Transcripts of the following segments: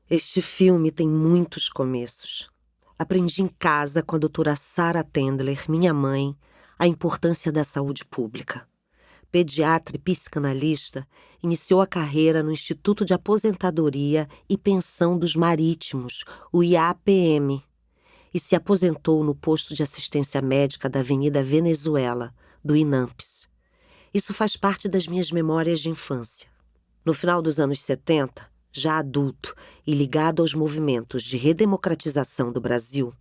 Este filme tem muitos começos. Aprendi em casa com a doutora Sarah Tendler, minha mãe, a importância da saúde pública. Pediatra e psicanalista, iniciou a carreira no Instituto de Aposentadoria e Pensão dos Marítimos, o IAPM, e se aposentou no posto de assistência médica da Avenida Venezuela, do INAMPS. Isso faz parte das minhas memórias de infância. No final dos anos 70, já adulto e ligado aos movimentos de redemocratização do Brasil,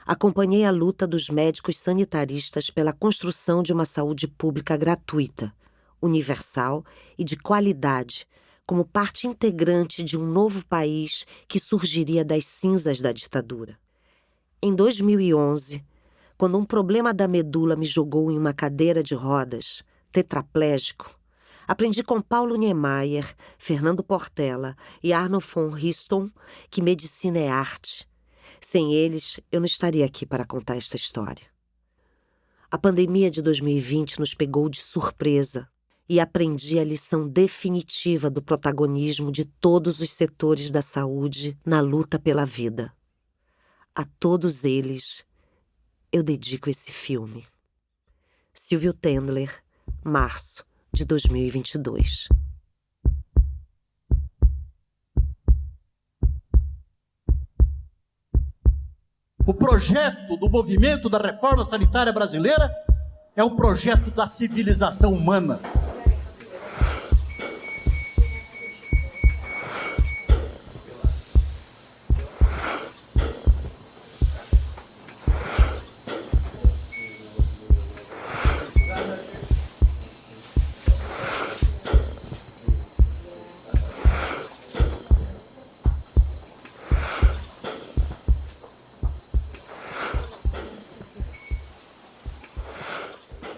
acompanhei a luta dos médicos sanitaristas pela construção de uma saúde pública gratuita, universal e de qualidade, como parte integrante de um novo país que surgiria das cinzas da ditadura. Em 2011, quando um problema da medula me jogou em uma cadeira de rodas, tetraplégico, aprendi com Paulo Niemeyer, Fernando Portela e Arnold von Riston que medicina é arte. Sem eles, eu não estaria aqui para contar esta história. A pandemia de 2020 nos pegou de surpresa e aprendi a lição definitiva do protagonismo de todos os setores da saúde na luta pela vida. A todos eles, eu dedico esse filme. Silvio Tendler, março de 2022. O projeto do movimento da reforma sanitária brasileira é o projeto da civilização humana.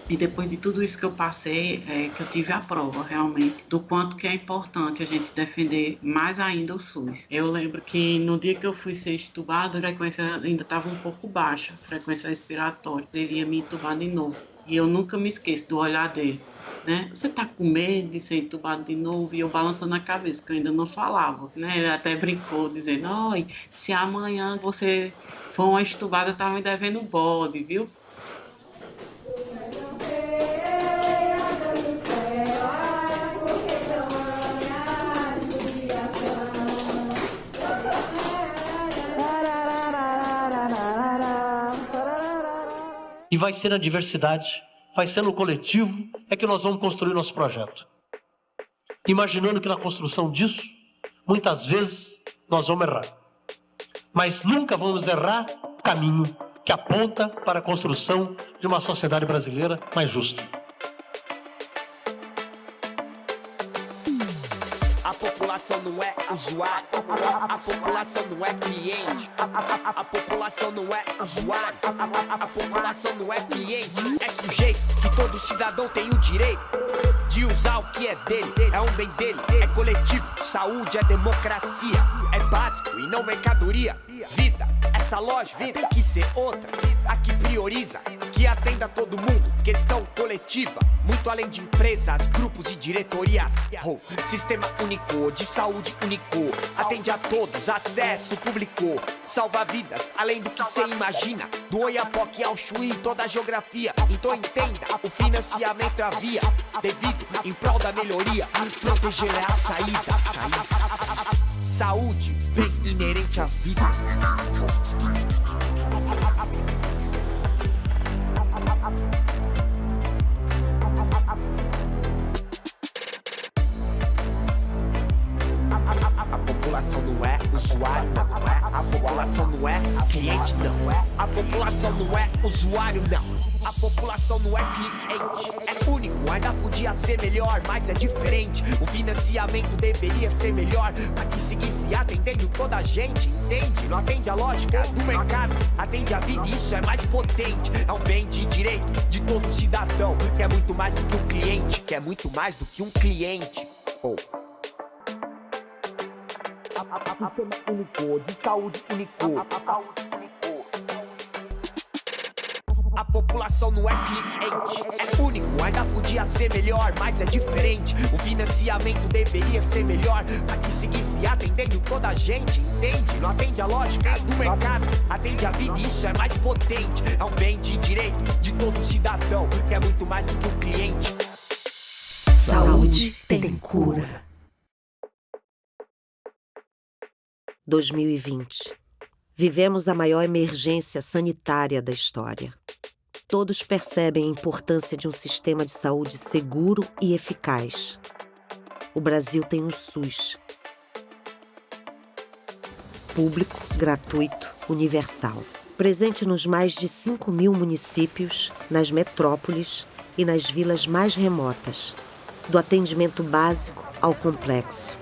E depois de tudo isso que eu passei, que eu tive a prova, realmente, do quanto que é importante a gente defender mais ainda o SUS. Eu lembro que no dia que eu fui ser entubado, a frequência ainda estava um pouco baixa, a frequência respiratória. Ele ia me entubar de novo. E eu nunca me esqueço do olhar dele. Né? Você tá com medo de ser entubado de novo? E eu balançando a cabeça, que eu ainda não falava. Né? Ele até brincou, dizendo, oi, se amanhã você for uma entubada, tá me devendo bode, viu? E vai ser na diversidade, vai ser no coletivo, é que nós vamos construir nosso projeto. Imaginando que na construção disso, muitas vezes, nós vamos errar. Mas nunca vamos errar o caminho que aponta para a construção de uma sociedade brasileira mais justa. A população não é usuário, a população não é cliente, a população não é usuário, a população não é cliente, é sujeito que todo cidadão tem o direito de usar o que é dele, é um bem dele, é coletivo, saúde é democracia, é básico e não mercadoria, vida, essa lógica tem que ser outra, a que prioriza, que atenda todo mundo, questão coletiva, muito além de empresas, grupos e diretorias, sistema único, de saúde único, atende a todos, acesso público, salva vidas, além do que cê imagina, do Oiapoque ao Chuí, toda a geografia, então entenda, o financiamento é a via, devido em prol da melhoria, proteger é a saída. Saúde, bem inerente à vida. A população não é usuário, não. A população não é cliente, não. A população não é usuário, não. A população não é cliente, é único, ainda podia ser melhor, mas é diferente. O financiamento deveria ser melhor, pra que seguisse atendendo toda a gente, entende? Não atende a lógica do mercado, atende a vida e isso é mais potente. É um bem de direito de todo cidadão, que é muito mais do que um cliente, que é muito mais do que um cliente. Sistema único, de saúde único. A população não é cliente. Único, ainda podia ser melhor, mas é diferente. O financiamento deveria ser melhor, pra que seguisse atendendo toda a gente. Entende? Não atende a lógica do mercado, atende a vida e isso é mais potente. É um bem de direito de todo cidadão, que é muito mais do que um cliente. Saúde tem cura. 2020. Vivemos a maior emergência sanitária da história. Todos percebem a importância de um sistema de saúde seguro e eficaz. O Brasil tem um SUS. Público, gratuito, universal. Presente nos mais de 5.000 municípios, nas metrópoles e nas vilas mais remotas. Do atendimento básico ao complexo.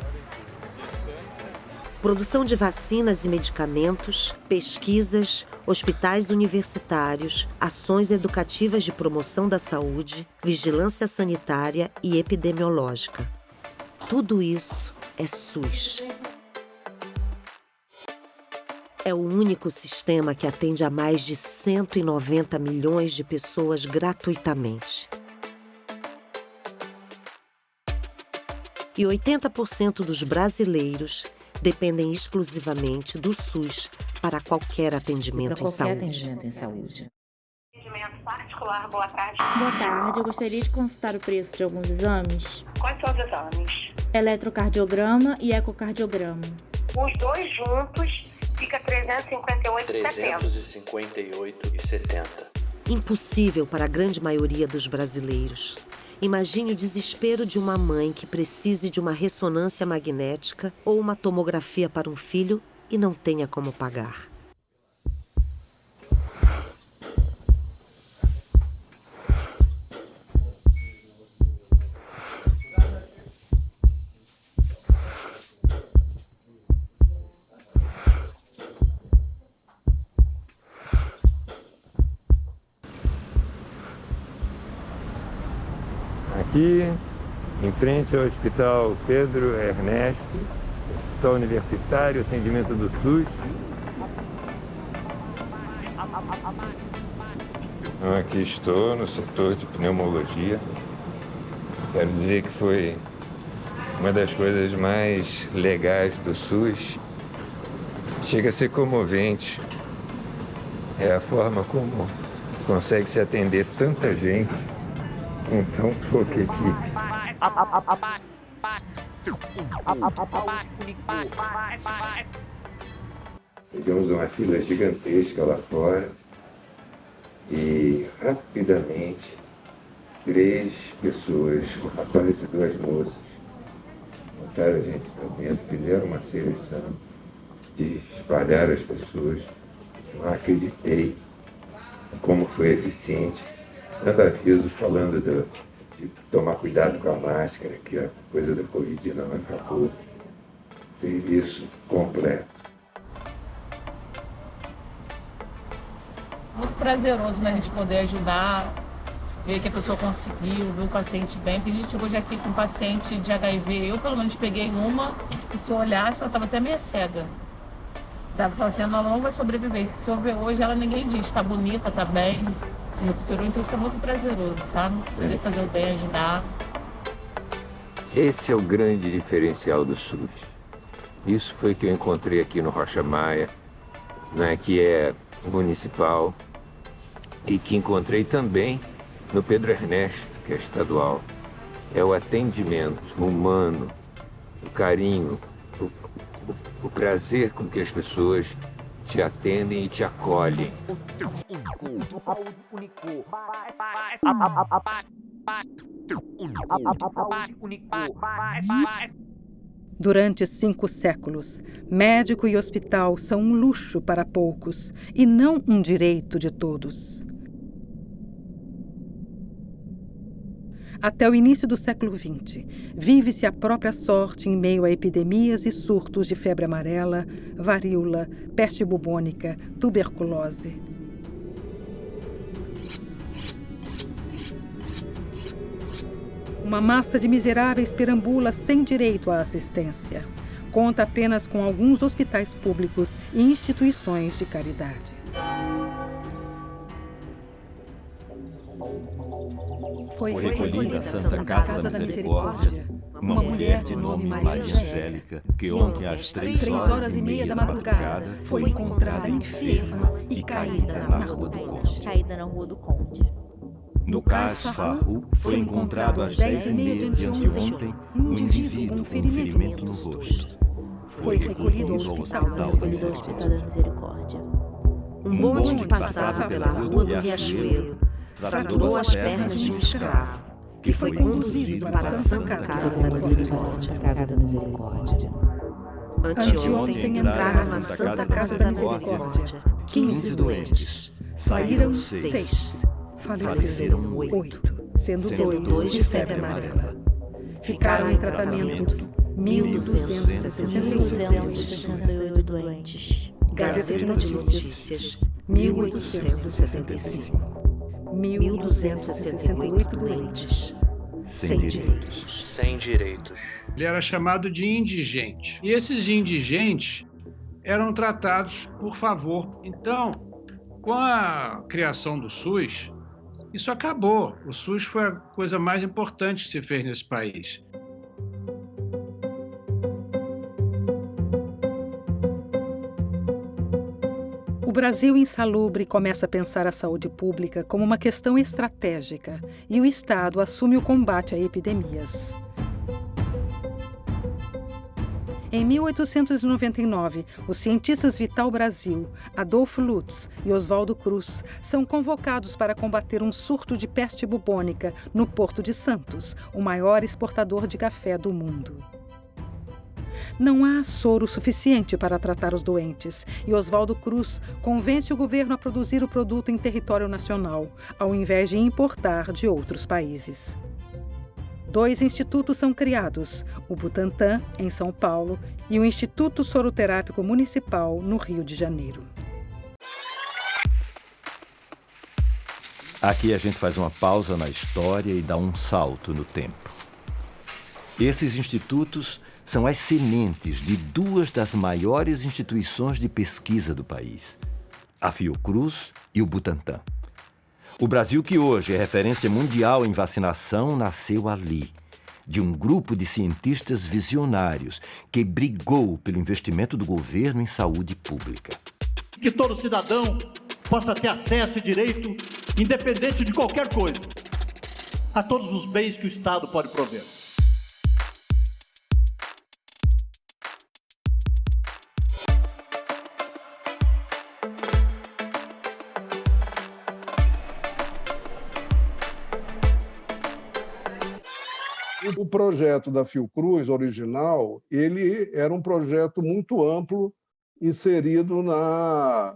Produção de vacinas e medicamentos, pesquisas, hospitais universitários, ações educativas de promoção da saúde, vigilância sanitária e epidemiológica. Tudo isso é SUS. É o único sistema que atende a mais de 190 milhões de pessoas gratuitamente. E 80% dos brasileiros dependem exclusivamente do SUS para qualquer atendimento em saúde. Atendimento particular, boa tarde. Boa tarde, eu gostaria de consultar o preço de alguns exames. Quais são os exames? Eletrocardiograma e ecocardiograma. Os dois juntos fica R$ 358,70. Impossível para a grande maioria dos brasileiros. Imagine o desespero de uma mãe que precise de uma ressonância magnética ou uma tomografia para um filho e não tenha como pagar. Aqui, em frente ao Hospital Pedro Ernesto, Hospital Universitário, atendimento do SUS. Aqui estou no setor de pneumologia. Quero dizer que foi uma das coisas mais legais do SUS. Chega a ser comovente. É a forma como consegue se atender tanta gente com tão pouca equipe. Pegamos uma fila gigantesca lá fora e rapidamente 3 pessoas, um rapaz e 2 moças, botaram a gente para dentro, fizeram uma seleção de espalhar as pessoas. Não acreditei como foi eficiente. Tanto aviso falando de tomar cuidado com a máscara, que a coisa da Covid não acabou. Serviço completo. Muito prazeroso, né, a gente poder ajudar, ver que a pessoa conseguiu, ver o paciente bem. Porque a gente chegou já aqui com um paciente de HIV. Eu, pelo menos, peguei uma e se eu olhasse, ela estava até meio cega. Tava falando assim, ela não vai sobreviver. Se eu ver hoje, ela ninguém diz, tá bonita, tá bem. Se recuperou, então isso é muito prazeroso, sabe? Poder fazer o bem, ajudar. Esse é o grande diferencial do SUS. Isso foi que eu encontrei aqui no Rocha Maia, né, que é municipal, e que encontrei também no Pedro Ernesto, que é estadual. É o atendimento humano, o carinho, o prazer com que as pessoas te atendem e te acolhem. Durante 5 séculos, médico e hospital são um luxo para poucos e não um direito de todos. Até o início do século XX, vive-se a própria sorte em meio a epidemias e surtos de febre amarela, varíola, peste bubônica, tuberculose. Uma massa de miseráveis perambula sem direito à assistência. Conta apenas com alguns hospitais públicos e instituições de caridade. Foi recolhida à Santa Casa da Misericórdia uma mulher de nome Maria Angélica, que ontem às 3h30 da madrugada foi encontrada enferma e caída na Rua do Conde. No Cais Farru foi encontrado às 10h30 de anteontem um indivíduo com ferimento no rosto. Foi recolhido ao Hospital da Misericórdia. Um bonde que passava pela Rua do Riachuelo fraturou as pernas de um escravo, que foi conduzido para a Santa Casa da Misericórdia. Anteontem entraram na Santa Casa da Misericórdia 15 doentes. Saíram 6. Faleceram 8, sendo 2 de febre amarela. Ficaram em tratamento 1.268 doentes. Gazeta de Notícias, 1875. 1.268 doentes. Sem direitos. Sem direitos. Ele era chamado de indigente. E esses indigentes eram tratados por favor. Então, com a criação do SUS, isso acabou. O SUS foi a coisa mais importante que se fez nesse país. O Brasil insalubre começa a pensar a saúde pública como uma questão estratégica e o Estado assume o combate a epidemias. Em 1899, os cientistas Vital Brasil, Adolfo Lutz e Oswaldo Cruz são convocados para combater um surto de peste bubônica no Porto de Santos, o maior exportador de café do mundo. Não há soro suficiente para tratar os doentes e Oswaldo Cruz convence o governo a produzir o produto em território nacional, ao invés de importar de outros países. 2 institutos são criados, o Butantan, em São Paulo, e o Instituto Soroterápico Municipal, no Rio de Janeiro. Aqui a gente faz uma pausa na história e dá um salto no tempo. Esses institutos são as sementes de 2 das maiores instituições de pesquisa do país, a Fiocruz e o Butantan. O Brasil, que hoje é referência mundial em vacinação, nasceu ali, de um grupo de cientistas visionários que brigou pelo investimento do governo em saúde pública. Que todo cidadão possa ter acesso e direito, independente de qualquer coisa, a todos os bens que o Estado pode prover. O projeto da Fiocruz original, ele era um projeto muito amplo, inserido na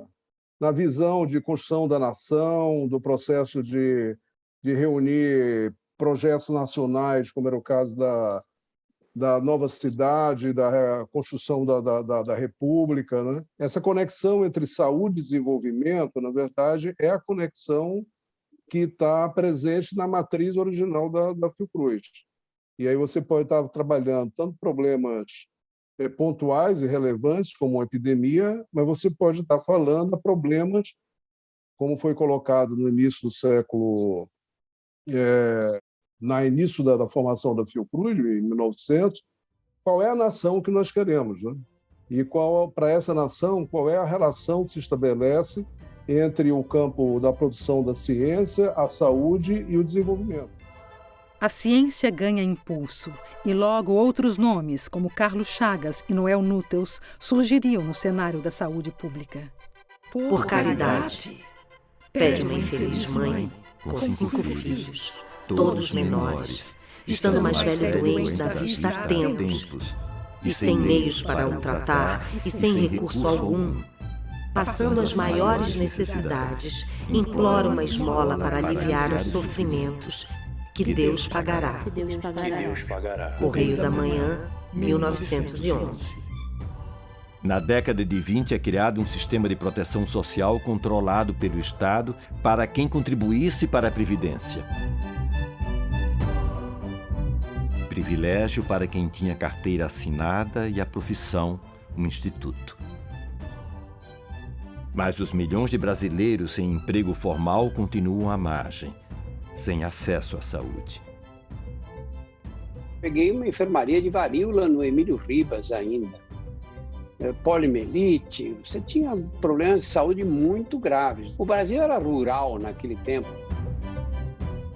visão de construção da nação, do processo de reunir projetos nacionais, como era o caso da nova cidade, da construção da República, né? Essa conexão entre saúde e desenvolvimento, na verdade, é a conexão que está presente na matriz original da Fiocruz. E aí você pode estar trabalhando tanto problemas pontuais e relevantes, como uma epidemia, mas você pode estar falando a problemas, como foi colocado no início do século, no início da formação da Fiocruz, em 1900, qual é a nação que nós queremos, né? E para essa nação, qual é a relação que se estabelece entre o campo da produção da ciência, a saúde e o desenvolvimento. A ciência ganha impulso e logo outros nomes, como Carlos Chagas e Noel Núteus, surgiriam no cenário da saúde pública. Por caridade, pede uma infeliz mãe com 5 filhos, todos menores, estando o mais velho doente da vista há tempos, e sem meios para o tratar e sem recurso algum, passando as maiores necessidades, implora uma esmola para aliviar os sofrimentos, que Deus pagará. Correio da Manhã, 1911. Na década de 20 é criado um sistema de proteção social controlado pelo Estado para quem contribuísse para a Previdência. Privilégio para quem tinha carteira assinada e a profissão, um instituto. Mas os milhões de brasileiros sem emprego formal continuam à margem. sem acesso à saúde. Peguei uma enfermaria de varíola no Emílio Ribas ainda. Poliomielite, você tinha problemas de saúde muito graves. O Brasil era rural naquele tempo.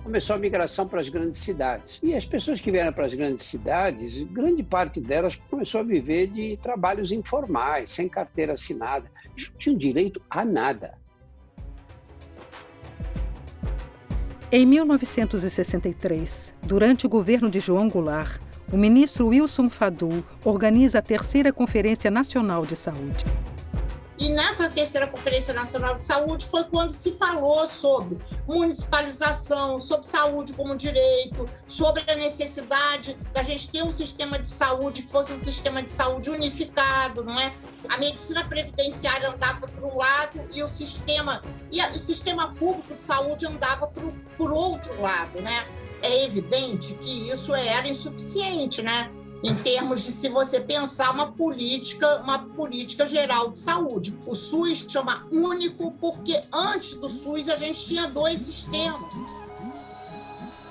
Começou a migração para as grandes cidades. E as pessoas que vieram para as grandes cidades, grande parte delas começou a viver de trabalhos informais, sem carteira assinada. Eles não tinham direito a nada. Em 1963, durante o governo de João Goulart, o ministro Wilson Fadul organiza a Terceira Conferência Nacional de Saúde. E nessa Terceira Conferência Nacional de Saúde foi quando se falou sobre municipalização, sobre saúde como direito, sobre a necessidade da gente ter um sistema de saúde que fosse um sistema de saúde unificado, não é? A medicina previdenciária andava por um lado e o sistema público de saúde andava por outro lado, né? É evidente que isso era insuficiente, né? Em termos de se você pensar uma política geral de saúde. O SUS chama único porque antes do SUS a gente tinha 2 sistemas.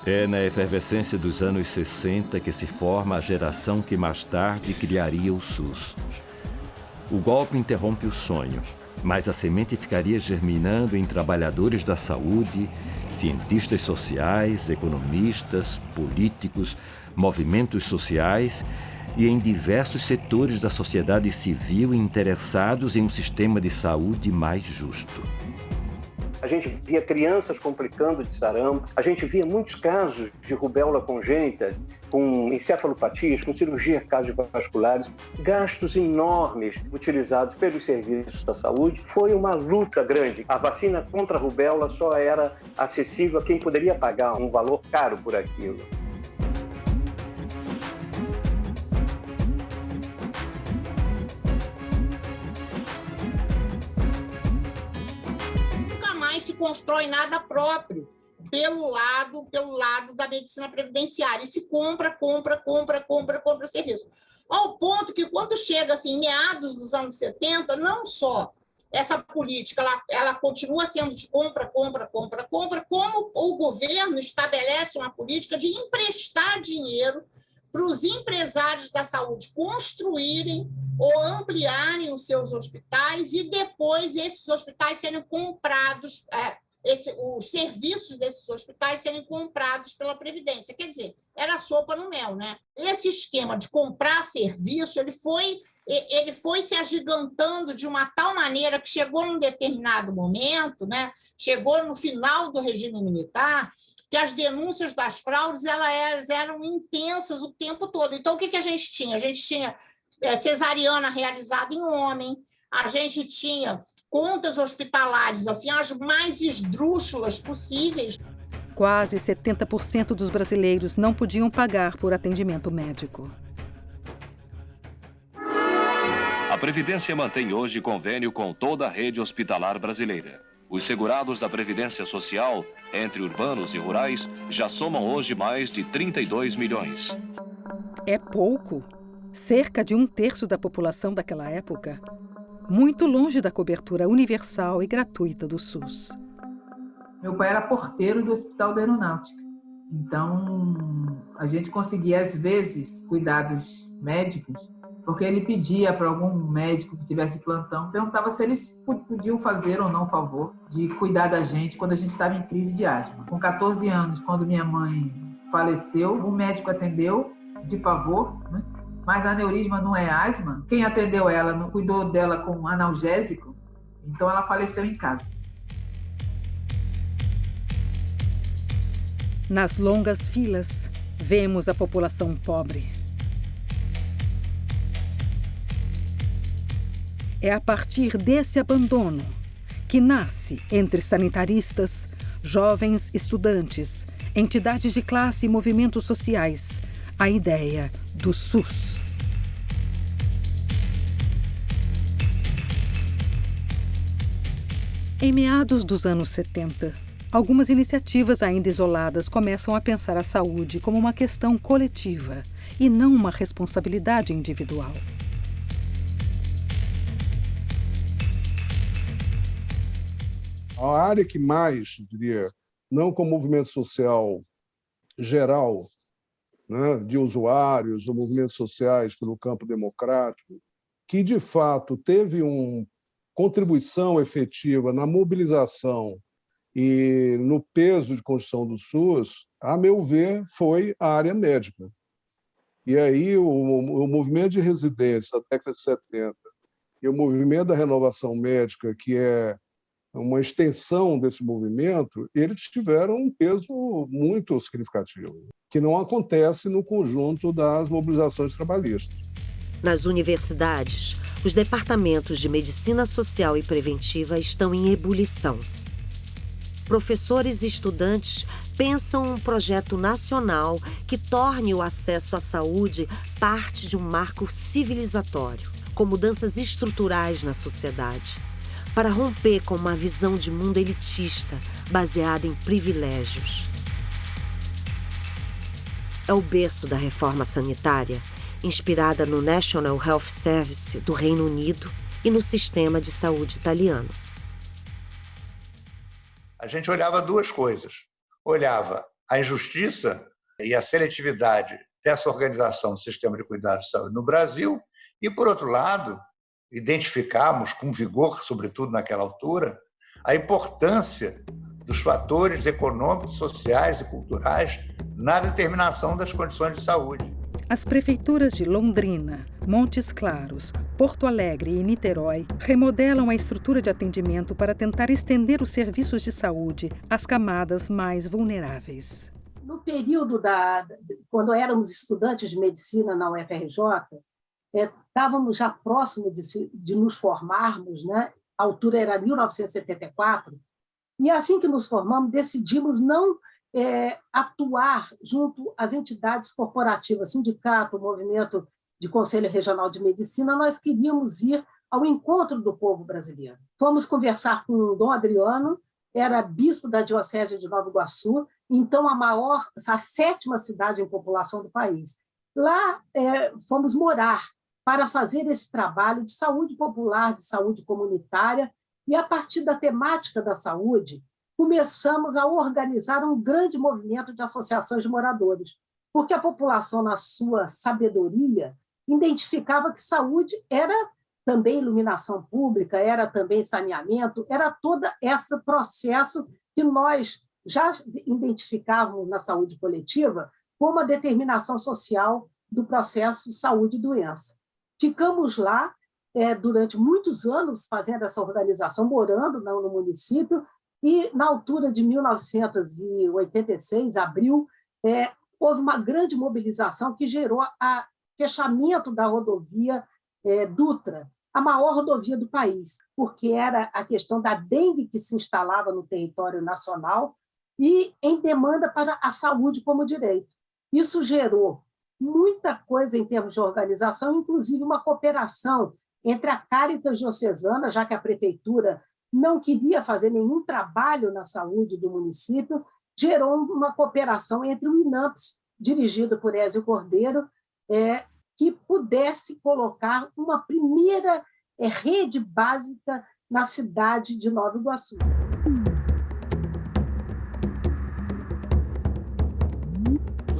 É na efervescência dos anos 60 que se forma a geração que mais tarde criaria o SUS. O golpe interrompe o sonho, mas a semente ficaria germinando em trabalhadores da saúde, cientistas sociais, economistas, políticos, movimentos sociais e em diversos setores da sociedade civil interessados em um sistema de saúde mais justo. A gente via crianças complicando de sarampo, a gente via muitos casos de rubéola congênita, com encefalopatias, com cirurgias cardiovasculares, gastos enormes utilizados pelos serviços da saúde. Foi uma luta grande. A vacina contra a rubéola só era acessível a quem poderia pagar um valor caro por aquilo. Se constrói nada próprio pelo lado da medicina previdenciária. E se compra serviço. Ao ponto que, quando chega assim, em meados dos anos 70, não só essa política ela continua sendo de compra, como o governo estabelece uma política de emprestar dinheiro para os empresários da saúde construírem ou ampliarem os seus hospitais e depois esses hospitais serem comprados, os serviços desses hospitais serem comprados pela Previdência. Quer dizer, era sopa no mel, né? Esse esquema de comprar serviço, ele foi se agigantando de uma tal maneira que chegou num determinado momento, né? Chegou no final do regime militar, que as denúncias das fraudes elas eram intensas o tempo todo. Então, o que a gente tinha? A gente tinha cesariana realizada em homem, a gente tinha contas hospitalares assim, as mais esdrúxulas possíveis. Quase 70% dos brasileiros não podiam pagar por atendimento médico. A Previdência mantém hoje convênio com toda a rede hospitalar brasileira. Os segurados da Previdência Social, entre urbanos e rurais, já somam hoje mais de 32 milhões. É pouco. Cerca de 1/3 da população daquela época. Muito longe da cobertura universal e gratuita do SUS. Meu pai era porteiro do Hospital da Aeronáutica. Então, a gente conseguia, às vezes, cuidados médicos, porque ele pedia para algum médico que tivesse plantão, perguntava se eles podiam fazer ou não o favor de cuidar da gente quando a gente estava em crise de asma. Com 14 anos, quando minha mãe faleceu, o médico atendeu de favor, né? Mas aneurisma não é asma. Quem atendeu ela não cuidou dela com analgésico, então ela faleceu em casa. Nas longas filas, vemos a população pobre. É a partir desse abandono que nasce, entre sanitaristas, jovens estudantes, entidades de classe e movimentos sociais, a ideia do SUS. Em meados dos anos 70, algumas iniciativas ainda isoladas começam a pensar a saúde como uma questão coletiva e não uma responsabilidade individual. A área que mais, diria, não como movimento social geral, né, de usuários ou movimentos sociais pelo campo democrático, que, de fato, teve uma contribuição efetiva na mobilização e no peso de construção do SUS, a meu ver, foi a área médica. E aí o movimento de residência da década de 70 e o movimento da renovação médica, que é uma extensão desse movimento, eles tiveram um peso muito significativo, que não acontece no conjunto das mobilizações trabalhistas. Nas universidades, os departamentos de medicina social e preventiva estão em ebulição. Professores e estudantes pensam um projeto nacional que torne o acesso à saúde parte de um marco civilizatório, com mudanças estruturais na sociedade, para romper com uma visão de mundo elitista baseada em privilégios. É o berço da reforma sanitária, inspirada no National Health Service do Reino Unido e no sistema de saúde italiano. A gente olhava duas coisas. Olhava a injustiça e a seletividade dessa organização do sistema de cuidados de saúde no Brasil e, por outro lado, identificamos com vigor, sobretudo naquela altura, a importância dos fatores econômicos, sociais e culturais na determinação das condições de saúde. As prefeituras de Londrina, Montes Claros, Porto Alegre e Niterói remodelam a estrutura de atendimento para tentar estender os serviços de saúde às camadas mais vulneráveis. No período quando éramos estudantes de medicina na UFRJ, estávamos já próximo de nos formarmos, né? A altura era 1974, e assim que nos formamos, decidimos não atuar junto às entidades corporativas, sindicato, movimento de Conselho Regional de Medicina. Nós queríamos ir ao encontro do povo brasileiro. Fomos conversar com o Dom Adriano, era bispo da Diocese de Nova Iguaçu, então a 7ª cidade em população do país. Lá fomos morar para fazer esse trabalho de saúde popular, de saúde comunitária, e a partir da temática da saúde, começamos a organizar um grande movimento de associações de moradores, porque a população, na sua sabedoria, identificava que saúde era também iluminação pública, era também saneamento, era todo esse processo que nós já identificávamos na saúde coletiva como a determinação social do processo saúde e doença. Ficamos lá durante muitos anos fazendo essa organização, morando no município, e na altura de 1986, abril, houve uma grande mobilização que gerou o fechamento da rodovia Dutra, a maior rodovia do país, porque era a questão da dengue que se instalava no território nacional e em demanda para a saúde como direito. Isso gerou muita coisa em termos de organização, inclusive uma cooperação entre a Caritas Diocesana, já que a prefeitura não queria fazer nenhum trabalho na saúde do município, gerou uma cooperação entre o INAMPS, dirigido por Ézio Cordeiro, que pudesse colocar uma primeira rede básica na cidade de Nova Iguaçu.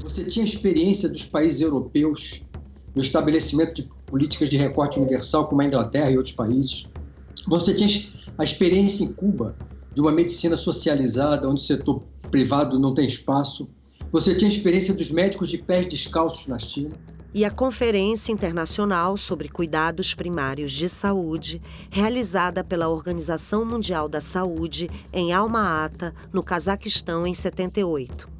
Você tinha experiência dos países europeus no estabelecimento de políticas de recorte universal, como a Inglaterra e outros países. Você tinha a experiência em Cuba de uma medicina socializada, onde o setor privado não tem espaço. Você tinha a experiência dos médicos de pés descalços na China. E a Conferência Internacional sobre Cuidados Primários de Saúde, realizada pela Organização Mundial da Saúde em Alma-Ata, no Cazaquistão, em 78.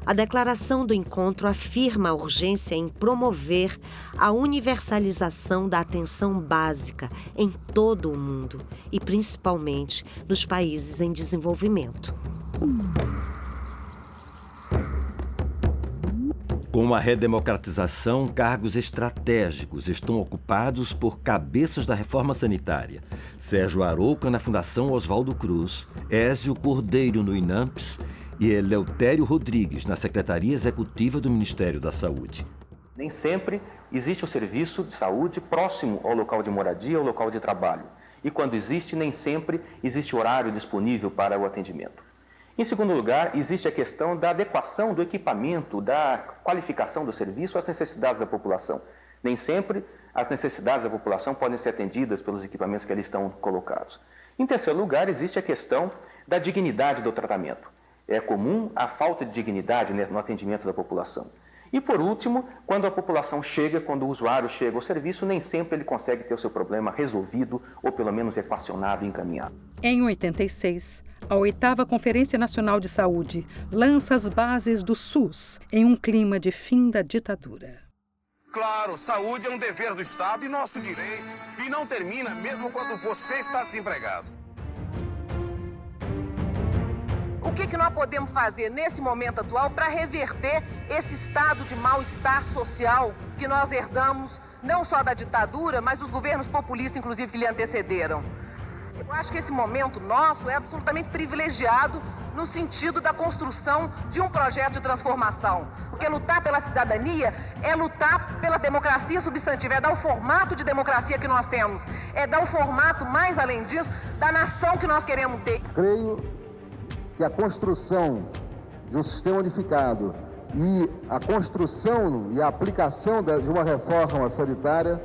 A declaração do encontro afirma a urgência em promover a universalização da atenção básica em todo o mundo e principalmente nos países em desenvolvimento. Com a redemocratização, cargos estratégicos estão ocupados por cabeças da reforma sanitária. Sérgio Arouca na Fundação Oswaldo Cruz, Ézio Cordeiro no INAMPS e Eleutério Rodrigues na Secretaria Executiva do Ministério da Saúde. Nem sempre existe o serviço de saúde próximo ao local de moradia ou local de trabalho. E quando existe, nem sempre existe horário disponível para o atendimento. Em segundo lugar, existe a questão da adequação do equipamento, da qualificação do serviço às necessidades da população. Nem sempre as necessidades da população podem ser atendidas pelos equipamentos que ali estão colocados. Em terceiro lugar, existe a questão da dignidade do tratamento. É comum a falta de dignidade no atendimento da população. E, por último, quando a população chega, quando o usuário chega ao serviço, nem sempre ele consegue ter o seu problema resolvido ou, pelo menos, equacionado e encaminhado. Em 86, a 8ª Conferência Nacional de Saúde lança as bases do SUS em um clima de fim da ditadura. Claro, saúde é um dever do Estado e nosso direito. E não termina mesmo quando você está desempregado. O que nós podemos fazer nesse momento atual para reverter esse estado de mal-estar social que nós herdamos, não só da ditadura, mas dos governos populistas, inclusive, que lhe antecederam? Eu acho que esse momento nosso é absolutamente privilegiado no sentido da construção de um projeto de transformação. Porque lutar pela cidadania é lutar pela democracia substantiva, é dar o formato de democracia que nós temos, é dar o formato, mais além disso, da nação que nós queremos ter. Creio que a construção de um sistema unificado e a construção e a aplicação de uma reforma sanitária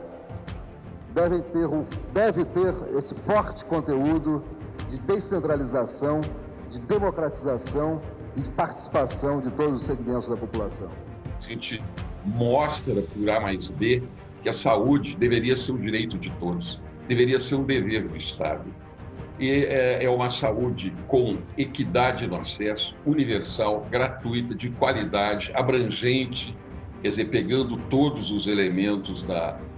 deve ter esse forte conteúdo de descentralização, de democratização e de participação de todos os segmentos da população. A gente mostra por A mais B que a saúde deveria ser um direito de todos, deveria ser um dever do Estado. E é uma saúde com equidade no acesso, universal, gratuita, de qualidade, abrangente, quer dizer, pegando todos os elementos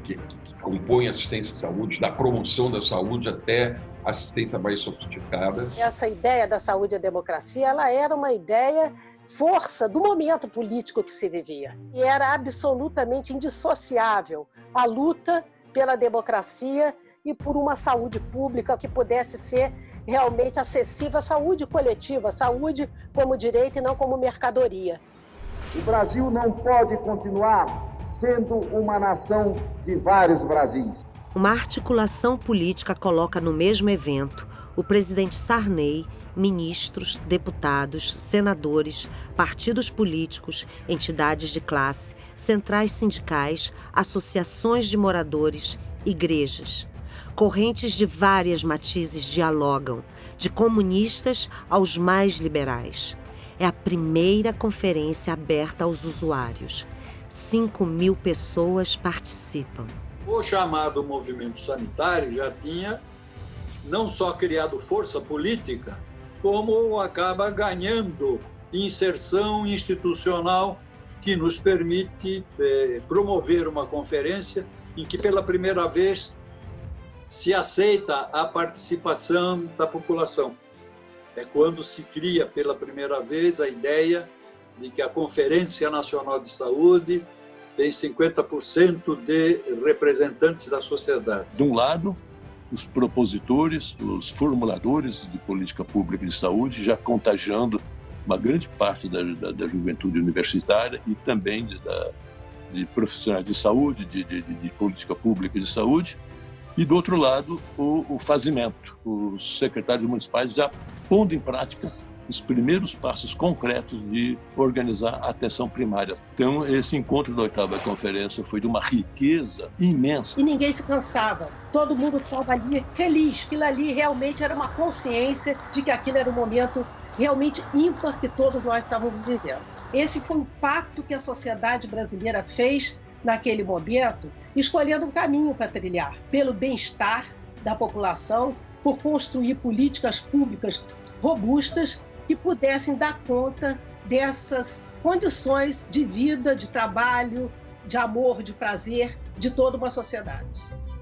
que compõem a assistência à saúde, da promoção da saúde até assistência mais sofisticada. Essa ideia da saúde e a democracia, ela era uma ideia força do momento político que se vivia. E era absolutamente indissociável a luta pela democracia e por uma saúde pública que pudesse ser realmente acessível à saúde coletiva, saúde como direito e não como mercadoria. O Brasil não pode continuar sendo uma nação de vários Brasis. Uma articulação política coloca no mesmo evento o presidente Sarney, ministros, deputados, senadores, partidos políticos, entidades de classe, centrais sindicais, associações de moradores, igrejas. Correntes de várias matizes dialogam, de comunistas aos mais liberais. É a primeira conferência aberta aos usuários. 5.000 pessoas participam. O chamado movimento sanitário já tinha não só criado força política, como acaba ganhando inserção institucional que nos permite promover uma conferência em que pela primeira vez se aceita a participação da população. É quando se cria pela primeira vez a ideia de que a Conferência Nacional de Saúde tem 50% de representantes da sociedade. De um lado, os propositores, os formuladores de política pública de saúde, já contagiando uma grande parte da juventude universitária e também de profissionais de saúde, de política pública de saúde. E, do outro lado, o fazimento, os secretários municipais já pondo em prática os primeiros passos concretos de organizar a atenção primária. Então, esse encontro da 8ª Conferência foi de uma riqueza imensa. E ninguém se cansava, todo mundo estava ali feliz, aquilo ali realmente era uma consciência de que aquilo era um momento realmente ímpar que todos nós estávamos vivendo. Esse foi o pacto que a sociedade brasileira fez naquele momento, escolhendo um caminho para trilhar, pelo bem-estar da população, por construir políticas públicas robustas que pudessem dar conta dessas condições de vida, de trabalho, de amor, de prazer de toda uma sociedade.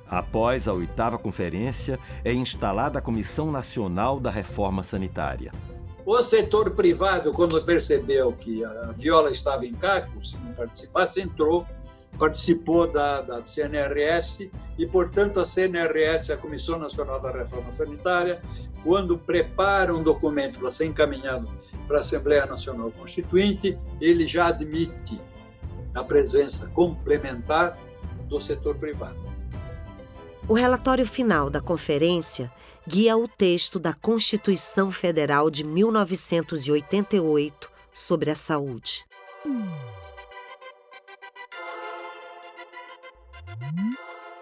Após a 8ª Conferência, é instalada a Comissão Nacional da Reforma Sanitária. O setor privado, quando percebeu que a viola estava em cacos, se não participasse, participou da CNRS e, portanto, a CNRS, a Comissão Nacional da Reforma Sanitária, quando prepara um documento para ser encaminhado para a Assembleia Nacional Constituinte, ele já admite a presença complementar do setor privado. O relatório final da conferência guia o texto da Constituição Federal de 1988 sobre a saúde.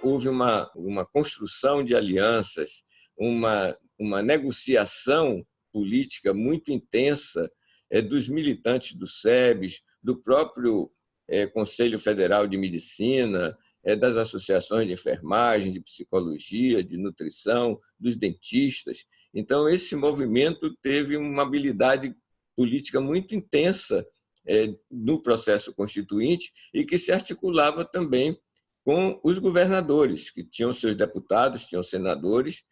Houve uma construção de alianças, uma negociação política muito intensa dos militantes do SEBS, do próprio Conselho Federal de Medicina, das associações de enfermagem, de psicologia, de nutrição, dos dentistas. Então, esse movimento teve uma habilidade política muito intensa no processo constituinte e que se articulava também com os governadores, que tinham seus deputados, tinham senadores,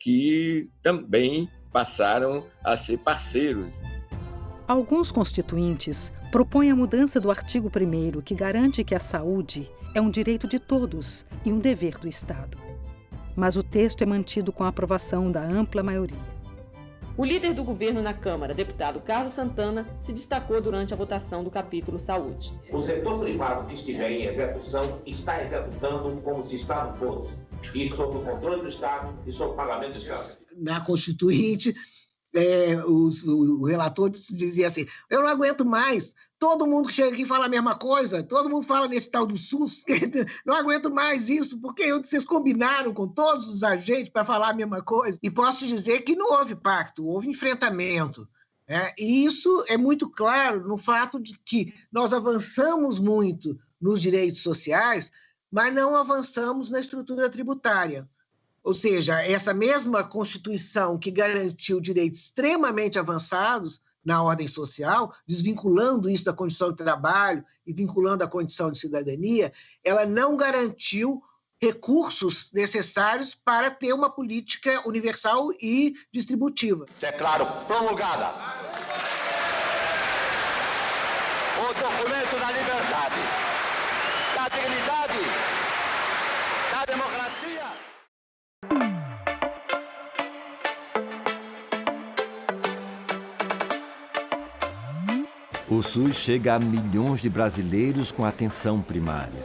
que também passaram a ser parceiros. Alguns constituintes propõem a mudança do artigo 1º, que garante que a saúde é um direito de todos e um dever do Estado. Mas o texto é mantido com a aprovação da ampla maioria. O líder do governo na Câmara, deputado Carlos Santana, se destacou durante a votação do capítulo Saúde. O setor privado que estiver em execução está executando como se o Estado fosse, e sob o controle do Estado e sob o pagamento do Estado. Na Constituinte, o relator dizia assim: eu não aguento mais, todo mundo chega aqui e fala a mesma coisa, todo mundo fala nesse tal do SUS, não aguento mais isso, porque vocês combinaram com todos os agentes para falar a mesma coisa. E posso dizer que não houve pacto, houve enfrentamento. E isso é muito claro no fato de que nós avançamos muito nos direitos sociais, mas não avançamos na estrutura tributária. Ou seja, essa mesma Constituição que garantiu direitos extremamente avançados na ordem social, desvinculando isso da condição de trabalho e vinculando a condição de cidadania, ela não garantiu recursos necessários para ter uma política universal e distributiva. Declaro promulgada o documento da liberdade, da dignidade, da democracia. O SUS chega a milhões de brasileiros com atenção primária.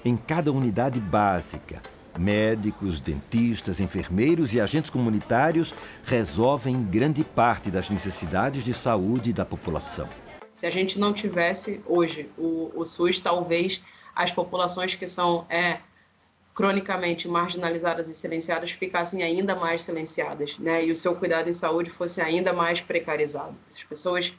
Em cada unidade básica, médicos, dentistas, enfermeiros e agentes comunitários resolvem grande parte das necessidades de saúde da população. Se a gente não tivesse hoje o SUS, talvez as populações que são cronicamente marginalizadas e silenciadas ficassem ainda mais silenciadas, né? E o seu cuidado em saúde fosse ainda mais precarizado. As pessoas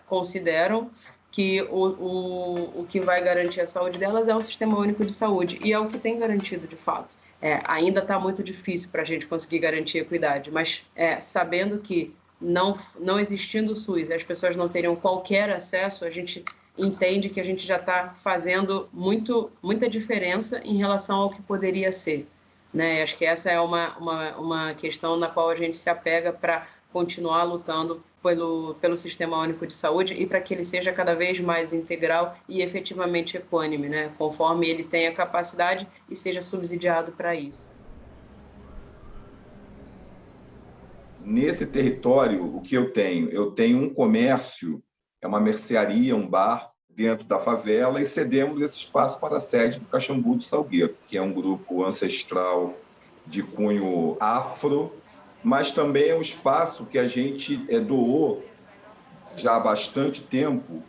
consideram que o que vai garantir a saúde delas é o Sistema Único de Saúde, e é o que tem garantido de fato. Ainda está muito difícil para a gente conseguir garantir a equidade, mas sabendo que não existindo o SUS, as pessoas não teriam qualquer acesso, a gente entende que a gente já está fazendo muita diferença em relação ao que poderia ser, né? Acho que essa é uma questão na qual a gente se apega para continuar lutando pelo Sistema Único de Saúde e para que ele seja cada vez mais integral e efetivamente equânime, né? Conforme ele tenha capacidade e seja subsidiado para isso. Nesse território, o que eu tenho? Eu tenho um comércio, é uma mercearia, um bar dentro da favela, e cedemos esse espaço para a sede do Caxambu do Salgueiro, que é um grupo ancestral de cunho afro, mas também é um espaço que a gente doou já há bastante tempo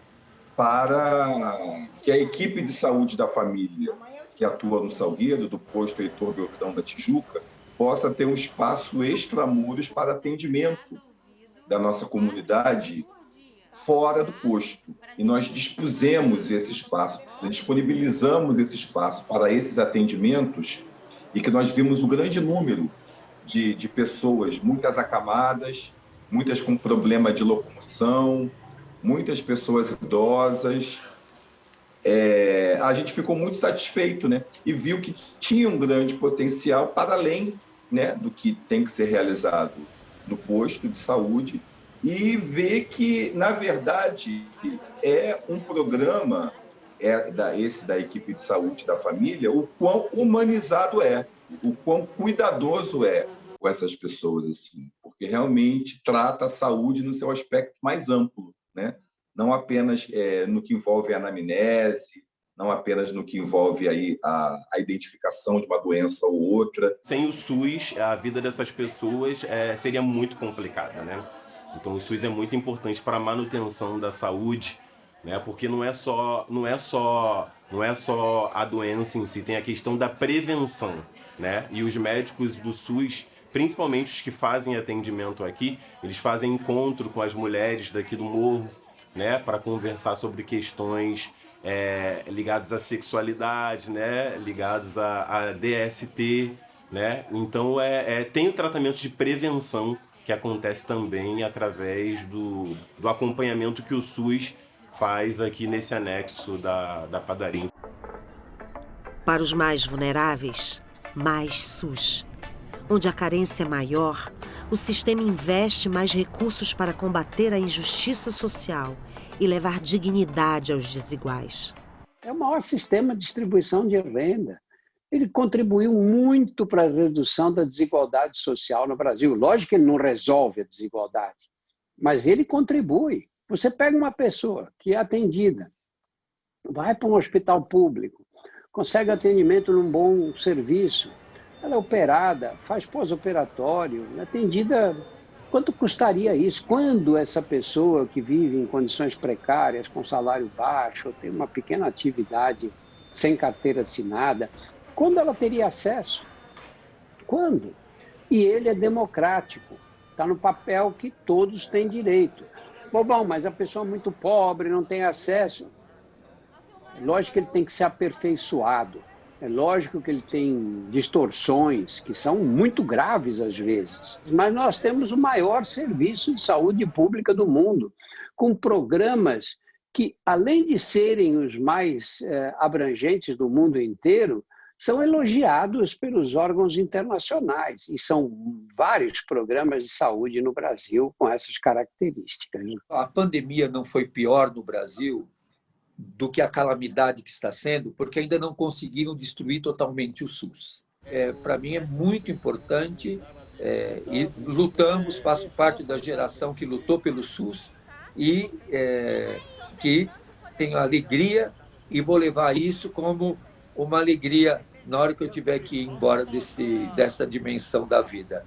para que a equipe de saúde da família que atua no Salgueiro, do posto Heitor Beltrão da Tijuca, possa ter um espaço extramuros para atendimento da nossa comunidade fora do posto. E nós dispusemos esse espaço, disponibilizamos esse espaço para esses atendimentos, e que nós vimos um grande número de pessoas, muitas acamadas, muitas com problema de locomoção, muitas pessoas idosas. A gente ficou muito satisfeito, né? E viu que tinha um grande potencial para além, né, do que tem que ser realizado no posto de saúde, e ver que, na verdade, é um programa, esse da equipe de saúde da família, o quão humanizado é, o quão cuidadoso é com essas pessoas, assim, porque realmente trata a saúde no seu aspecto mais amplo, né? Não apenas no que envolve a anamnese, não apenas no que envolve aí a identificação de uma doença ou outra. Sem o SUS, a vida dessas pessoas seria muito complicada, né? Então o SUS é muito importante para a manutenção da saúde, né? Porque não é só a doença em si, tem a questão da prevenção, né? E os médicos do SUS, principalmente os que fazem atendimento aqui, eles fazem encontro com as mulheres daqui do morro, né? Para conversar sobre questões ligados à sexualidade, né? Ligados a DST, né? Então tem o tratamento de prevenção que acontece também através do acompanhamento que o SUS faz aqui nesse anexo da padaria. Para os mais vulneráveis, mais SUS. Onde a carência é maior, o sistema investe mais recursos para combater a injustiça social e levar dignidade aos desiguais. É o maior sistema de distribuição de renda. Ele contribuiu muito para a redução da desigualdade social no Brasil. Lógico que ele não resolve a desigualdade, mas ele contribui. Você pega uma pessoa que é atendida, vai para um hospital público, consegue atendimento num bom serviço, ela é operada, faz pós-operatório, atendida. Quanto custaria isso? Quando essa pessoa que vive em condições precárias, com salário baixo, tem uma pequena atividade sem carteira assinada, quando ela teria acesso? Quando? E ele é democrático, está no papel que todos têm direito. Bom, mas a pessoa é muito pobre, não tem acesso. Lógico que ele tem que ser aperfeiçoado. É lógico que ele tem distorções que são muito graves às vezes, mas nós temos o maior serviço de saúde pública do mundo, com programas que, além de serem os mais abrangentes do mundo inteiro, são elogiados pelos órgãos internacionais. E são vários programas de saúde no Brasil com essas características. A pandemia não foi pior no Brasil do que a calamidade que está sendo, porque ainda não conseguiram destruir totalmente o SUS. Para mim é muito importante e lutamos, faço parte da geração que lutou pelo SUS e que tenho alegria e vou levar isso como uma alegria na hora que eu tiver que ir embora dessa dimensão da vida.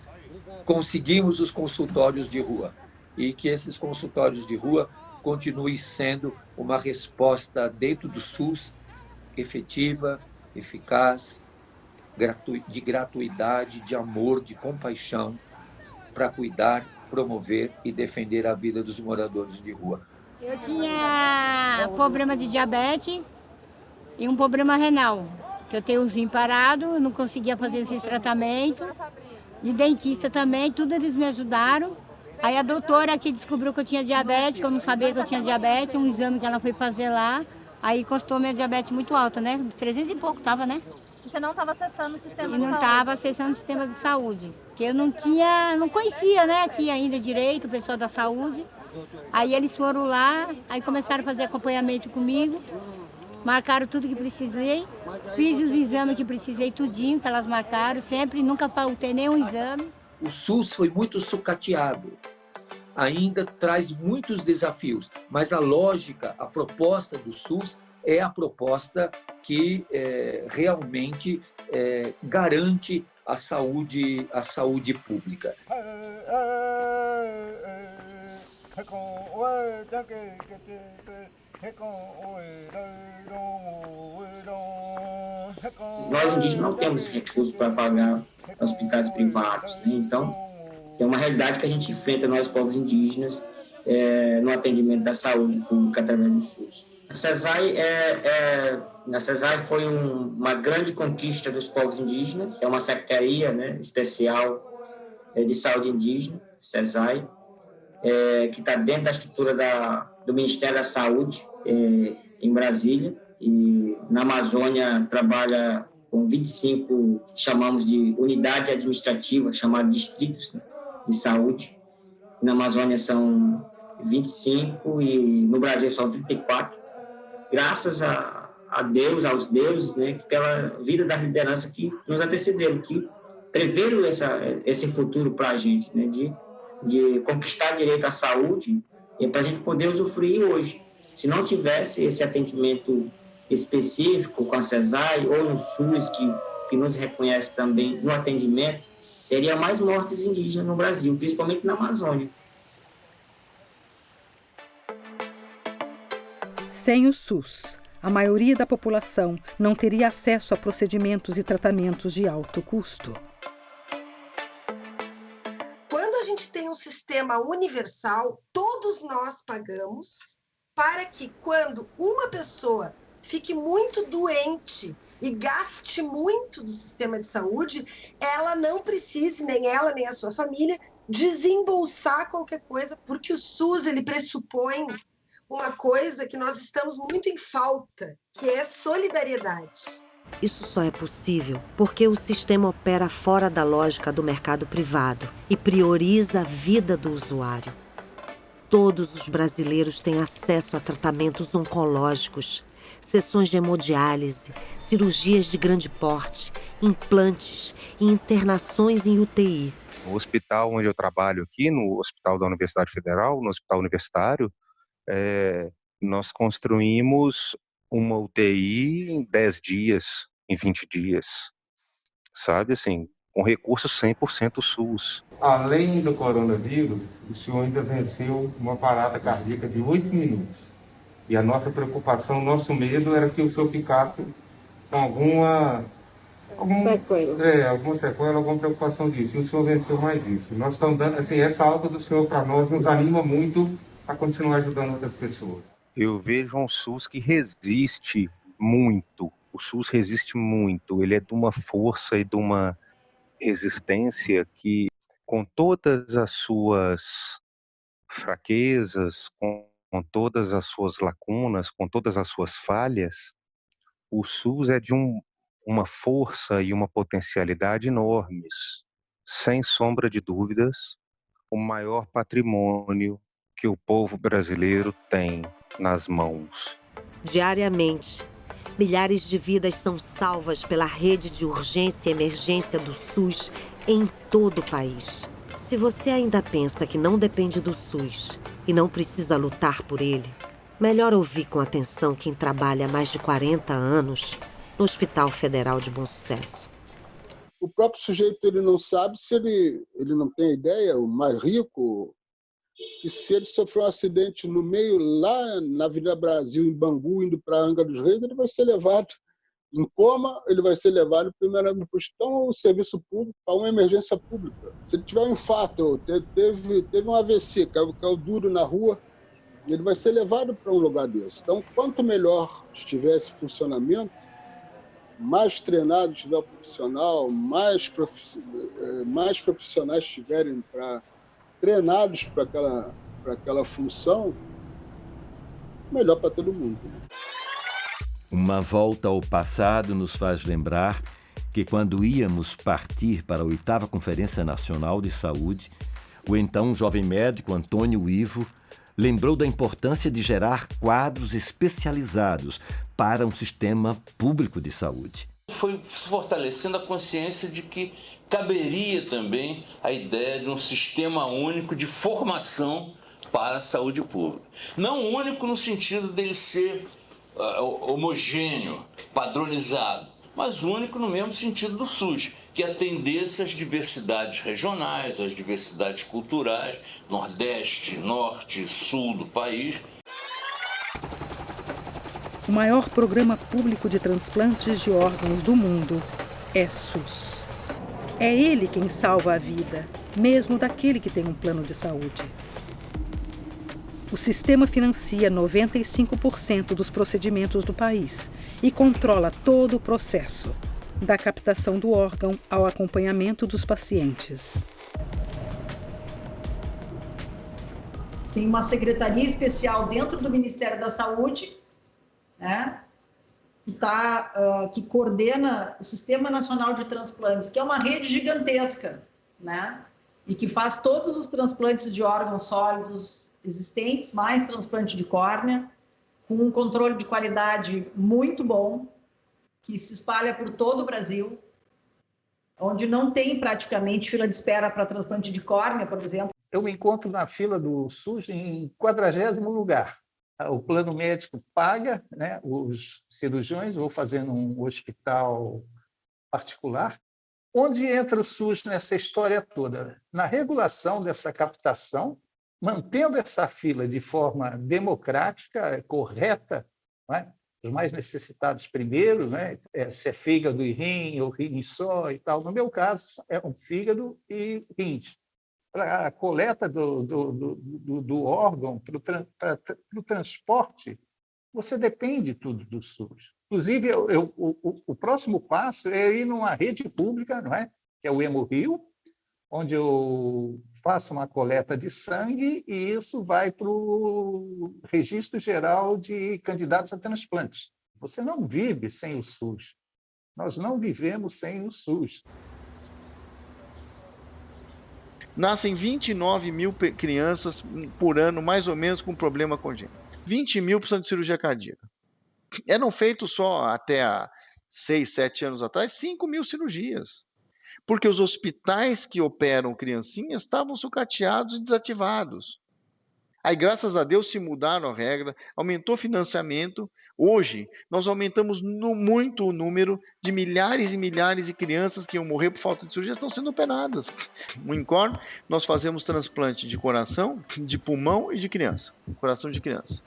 Conseguimos os consultórios de rua e que esses consultórios de rua continue sendo uma resposta dentro do SUS efetiva, eficaz, de gratuidade, de amor, de compaixão, para cuidar, promover e defender a vida dos moradores de rua. Eu tinha problema de diabetes e um problema renal, que eu tenho o rim parado, não conseguia fazer esse tratamento. De dentista também, tudo eles me ajudaram. Aí a doutora aqui descobriu que eu tinha diabetes, que eu não sabia que eu tinha diabetes, um exame que ela foi fazer lá, aí encostou minha diabetes muito alta, né? 300 e pouco tava, né? E você não estava acessando o sistema de saúde? Não estava acessando o sistema de saúde, porque eu não conhecia, né, aqui ainda direito, o pessoal da saúde. Aí eles foram lá, aí começaram a fazer acompanhamento comigo, marcaram tudo que precisei, fiz os exames que precisei, tudinho que elas marcaram, sempre, nunca faltei nenhum exame. O SUS foi muito sucateado, ainda traz muitos desafios, mas a lógica, a proposta do SUS é a proposta que realmente garante a saúde pública. Nós indígenas não temos recursos para pagar hospitais privados, né? Então é uma realidade que a gente enfrenta, nós povos indígenas, no atendimento da saúde pública através do SUS. A CESAI foi uma grande conquista dos povos indígenas, é uma secretaria, né, especial de saúde indígena, CESAI, que está dentro da estrutura do Ministério da Saúde, em Brasília, e na Amazônia trabalha com 25, que chamamos de unidade administrativa, chamada distritos, né, de saúde. Na Amazônia são 25 e no Brasil são 34, graças a Deus, aos deuses, né, pela vida da liderança que nos antecederam, que preveram esse futuro para a gente, né, de conquistar direito à saúde e para a gente poder usufruir hoje. Se não tivesse esse atendimento específico com a CESAI ou no SUS, que nos reconhece também no atendimento, teria mais mortes indígenas no Brasil, principalmente na Amazônia. Sem o SUS, a maioria da população não teria acesso a procedimentos e tratamentos de alto custo. Quando a gente tem um sistema universal, todos nós pagamos para que, quando uma pessoa fique muito doente e gaste muito do sistema de saúde, ela não precise, nem ela, nem a sua família, desembolsar qualquer coisa, porque o SUS ele pressupõe uma coisa que nós estamos muito em falta, que é solidariedade. Isso só é possível porque o sistema opera fora da lógica do mercado privado e prioriza a vida do usuário. Todos os brasileiros têm acesso a tratamentos oncológicos, sessões de hemodiálise, cirurgias de grande porte, implantes e internações em UTI. No hospital onde eu trabalho aqui, no Hospital da Universidade Federal, no Hospital Universitário, nós construímos uma UTI em 10 dias, em 20 dias, sabe, assim, com recursos 100% SUS. Além do coronavírus, o senhor ainda venceu uma parada cardíaca de 8 minutos. E a nossa preocupação, nosso medo era que o senhor ficasse com alguma sequela, alguma preocupação disso. E o senhor venceu mais isso. Nós estamos dando, assim, essa alta do senhor para nós nos anima muito a continuar ajudando outras pessoas. Eu vejo um SUS que resiste muito. O SUS resiste muito. Ele é de uma força e de uma resistência que, com todas as suas fraquezas, com todas as suas lacunas, com todas as suas falhas, o SUS é de uma força e uma potencialidade enormes. Sem sombra de dúvidas, o maior patrimônio que o povo brasileiro tem nas mãos. Diariamente, milhares de vidas são salvas pela rede de urgência e emergência do SUS em todo o país. Se você ainda pensa que não depende do SUS e não precisa lutar por ele, melhor ouvir com atenção quem trabalha há mais de 40 anos no Hospital Federal de Bom Sucesso. O próprio sujeito ele não sabe se ele não tem ideia, o mais rico, que se ele sofreu um acidente no meio, lá na Avenida Brasil, em Bangu, indo para Angra dos Reis, ele vai ser levado em coma, ele vai ser levado primeiramente para o serviço público, para uma emergência pública. Se ele tiver um infarto, teve um AVC, caiu duro na rua, ele vai ser levado para um lugar desse. Então, quanto melhor estiver esse funcionamento, mais treinado estiver o profissional, mais profissionais estiverem treinados para aquela função, melhor para todo mundo. Uma volta ao passado nos faz lembrar que quando íamos partir para a 8ª Conferência Nacional de Saúde, o então jovem médico Antônio Ivo lembrou da importância de gerar quadros especializados para um sistema público de saúde. Foi fortalecendo a consciência de que caberia também a ideia de um sistema único de formação para a saúde pública. Não único no sentido dele ser homogêneo, padronizado, mas único no mesmo sentido do SUS, que atendesse às diversidades regionais, às diversidades culturais, Nordeste, Norte, Sul do país. O maior programa público de transplantes de órgãos do mundo é SUS. É ele quem salva a vida, mesmo daquele que tem um plano de saúde. O sistema financia 95% dos procedimentos do país e controla todo o processo, da captação do órgão ao acompanhamento dos pacientes. Tem uma secretaria especial dentro do Ministério da Saúde, né, que coordena o Sistema Nacional de Transplantes, que é uma rede gigantesca, né, e que faz todos os transplantes de órgãos sólidos existentes, mais transplante de córnea, com um controle de qualidade muito bom, que se espalha por todo o Brasil, onde não tem praticamente fila de espera para transplante de córnea, por exemplo. Eu me encontro na fila do SUS em 40º lugar. o plano médico paga, né, os cirurgiões, vou fazer num hospital particular. Onde entra o SUS nessa história toda? Na regulação dessa captação, mantendo essa fila de forma democrática, correta, não é? Os mais necessitados primeiro, né? Se é fígado e rim, ou rim só e tal. No meu caso, é um fígado e rins. Para a coleta do órgão, para o transporte, você depende tudo do SUS. Inclusive, o próximo passo é ir numa rede pública, não é? Que é o Hemorrio, onde eu faço uma coleta de sangue e isso vai para o Registro Geral de Candidatos a Transplantes. Você não vive sem o SUS. Nós não vivemos sem o SUS. Nascem 29 mil crianças por ano, mais ou menos, com problema congênito. 20 mil precisam de cirurgia cardíaca. Eram feitos só até há 6, 7 anos atrás, 5 mil cirurgias. Porque os hospitais que operam criancinhas estavam sucateados e desativados. Aí, graças a Deus, se mudaram a regra, aumentou o financiamento. Hoje, nós aumentamos muito o número de milhares e milhares de crianças que iam morrer por falta de cirurgia, estão sendo operadas. No INCOR, nós fazemos transplante de coração, de pulmão e de criança. Coração de criança.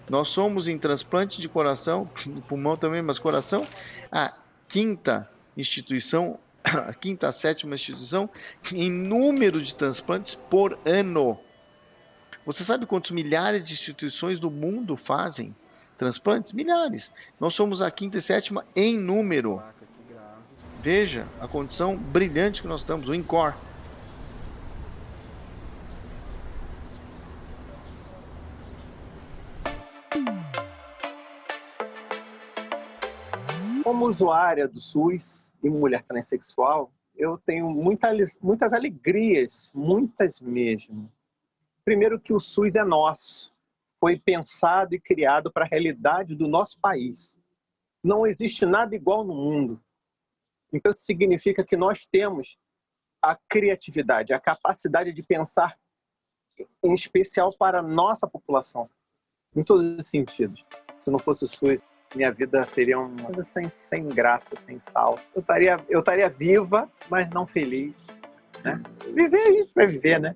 Nós somos em transplante de coração, de pulmão também, mas coração, a quinta instituição, a quinta, a sétima instituição, em número de transplantes por ano. Você sabe quantos milhares de instituições do mundo fazem transplantes? Milhares. Nós somos a quinta e sétima em número. Veja a condição brilhante que nós estamos, o INCOR. Como usuária do SUS e mulher transexual, eu tenho muitas alegrias, muitas mesmo. Primeiro que o SUS é nosso, foi pensado e criado para a realidade do nosso país. Não existe nada igual no mundo. Então isso significa que nós temos a criatividade, a capacidade de pensar em especial para a nossa população, em todos os sentidos. Se não fosse o SUS, minha vida seria uma coisa sem graça, sem sal. Eu estaria viva, mas não feliz, né? Viver, a gente vai viver, né?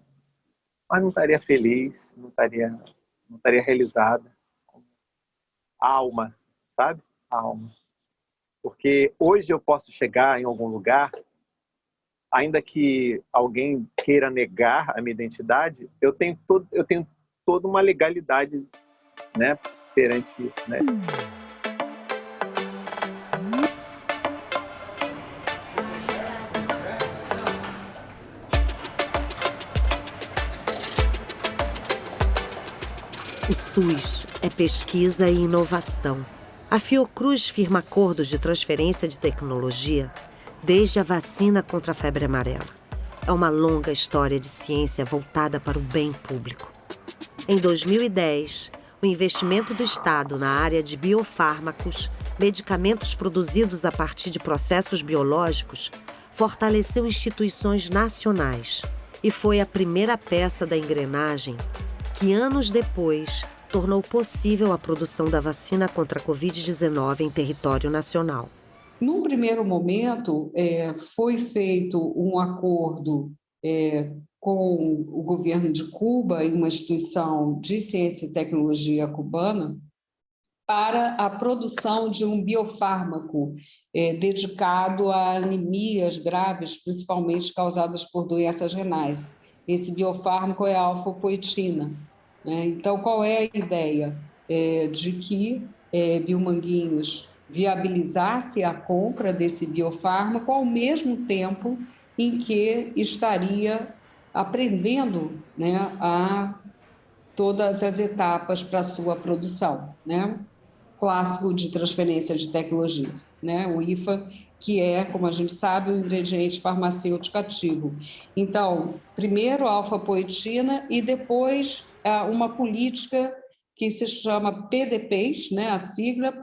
Mas não estaria feliz, não estaria realizada. Alma, sabe? Alma. Porque hoje eu posso chegar em algum lugar, ainda que alguém queira negar a minha identidade, eu tenho toda uma legalidade, né, perante isso, né? O SUS é pesquisa e inovação. A Fiocruz firma acordos de transferência de tecnologia desde a vacina contra a febre amarela. É uma longa história de ciência voltada para o bem público. Em 2010, o investimento do Estado na área de biofármacos, medicamentos produzidos a partir de processos biológicos, fortaleceu instituições nacionais e foi a primeira peça da engrenagem que, anos depois, tornou possível a produção da vacina contra a Covid-19 em território nacional. Num primeiro momento, foi feito um acordo com o governo de Cuba e uma instituição de ciência e tecnologia cubana para a produção de um biofármaco dedicado a anemias graves, principalmente causadas por doenças renais. Esse biofármaco é a alfapoetina. Então, qual é a ideia? De que Biomanguinhos viabilizasse a compra desse biofármaco ao mesmo tempo em que estaria aprendendo, né, a todas as etapas para a sua produção, né? Clássico de transferência de tecnologia, né? O IFA, que é, como a gente sabe, o ingrediente farmacêutico ativo. Então, primeiro a alfapoetina e depois uma política que se chama PDPs, né, a sigla,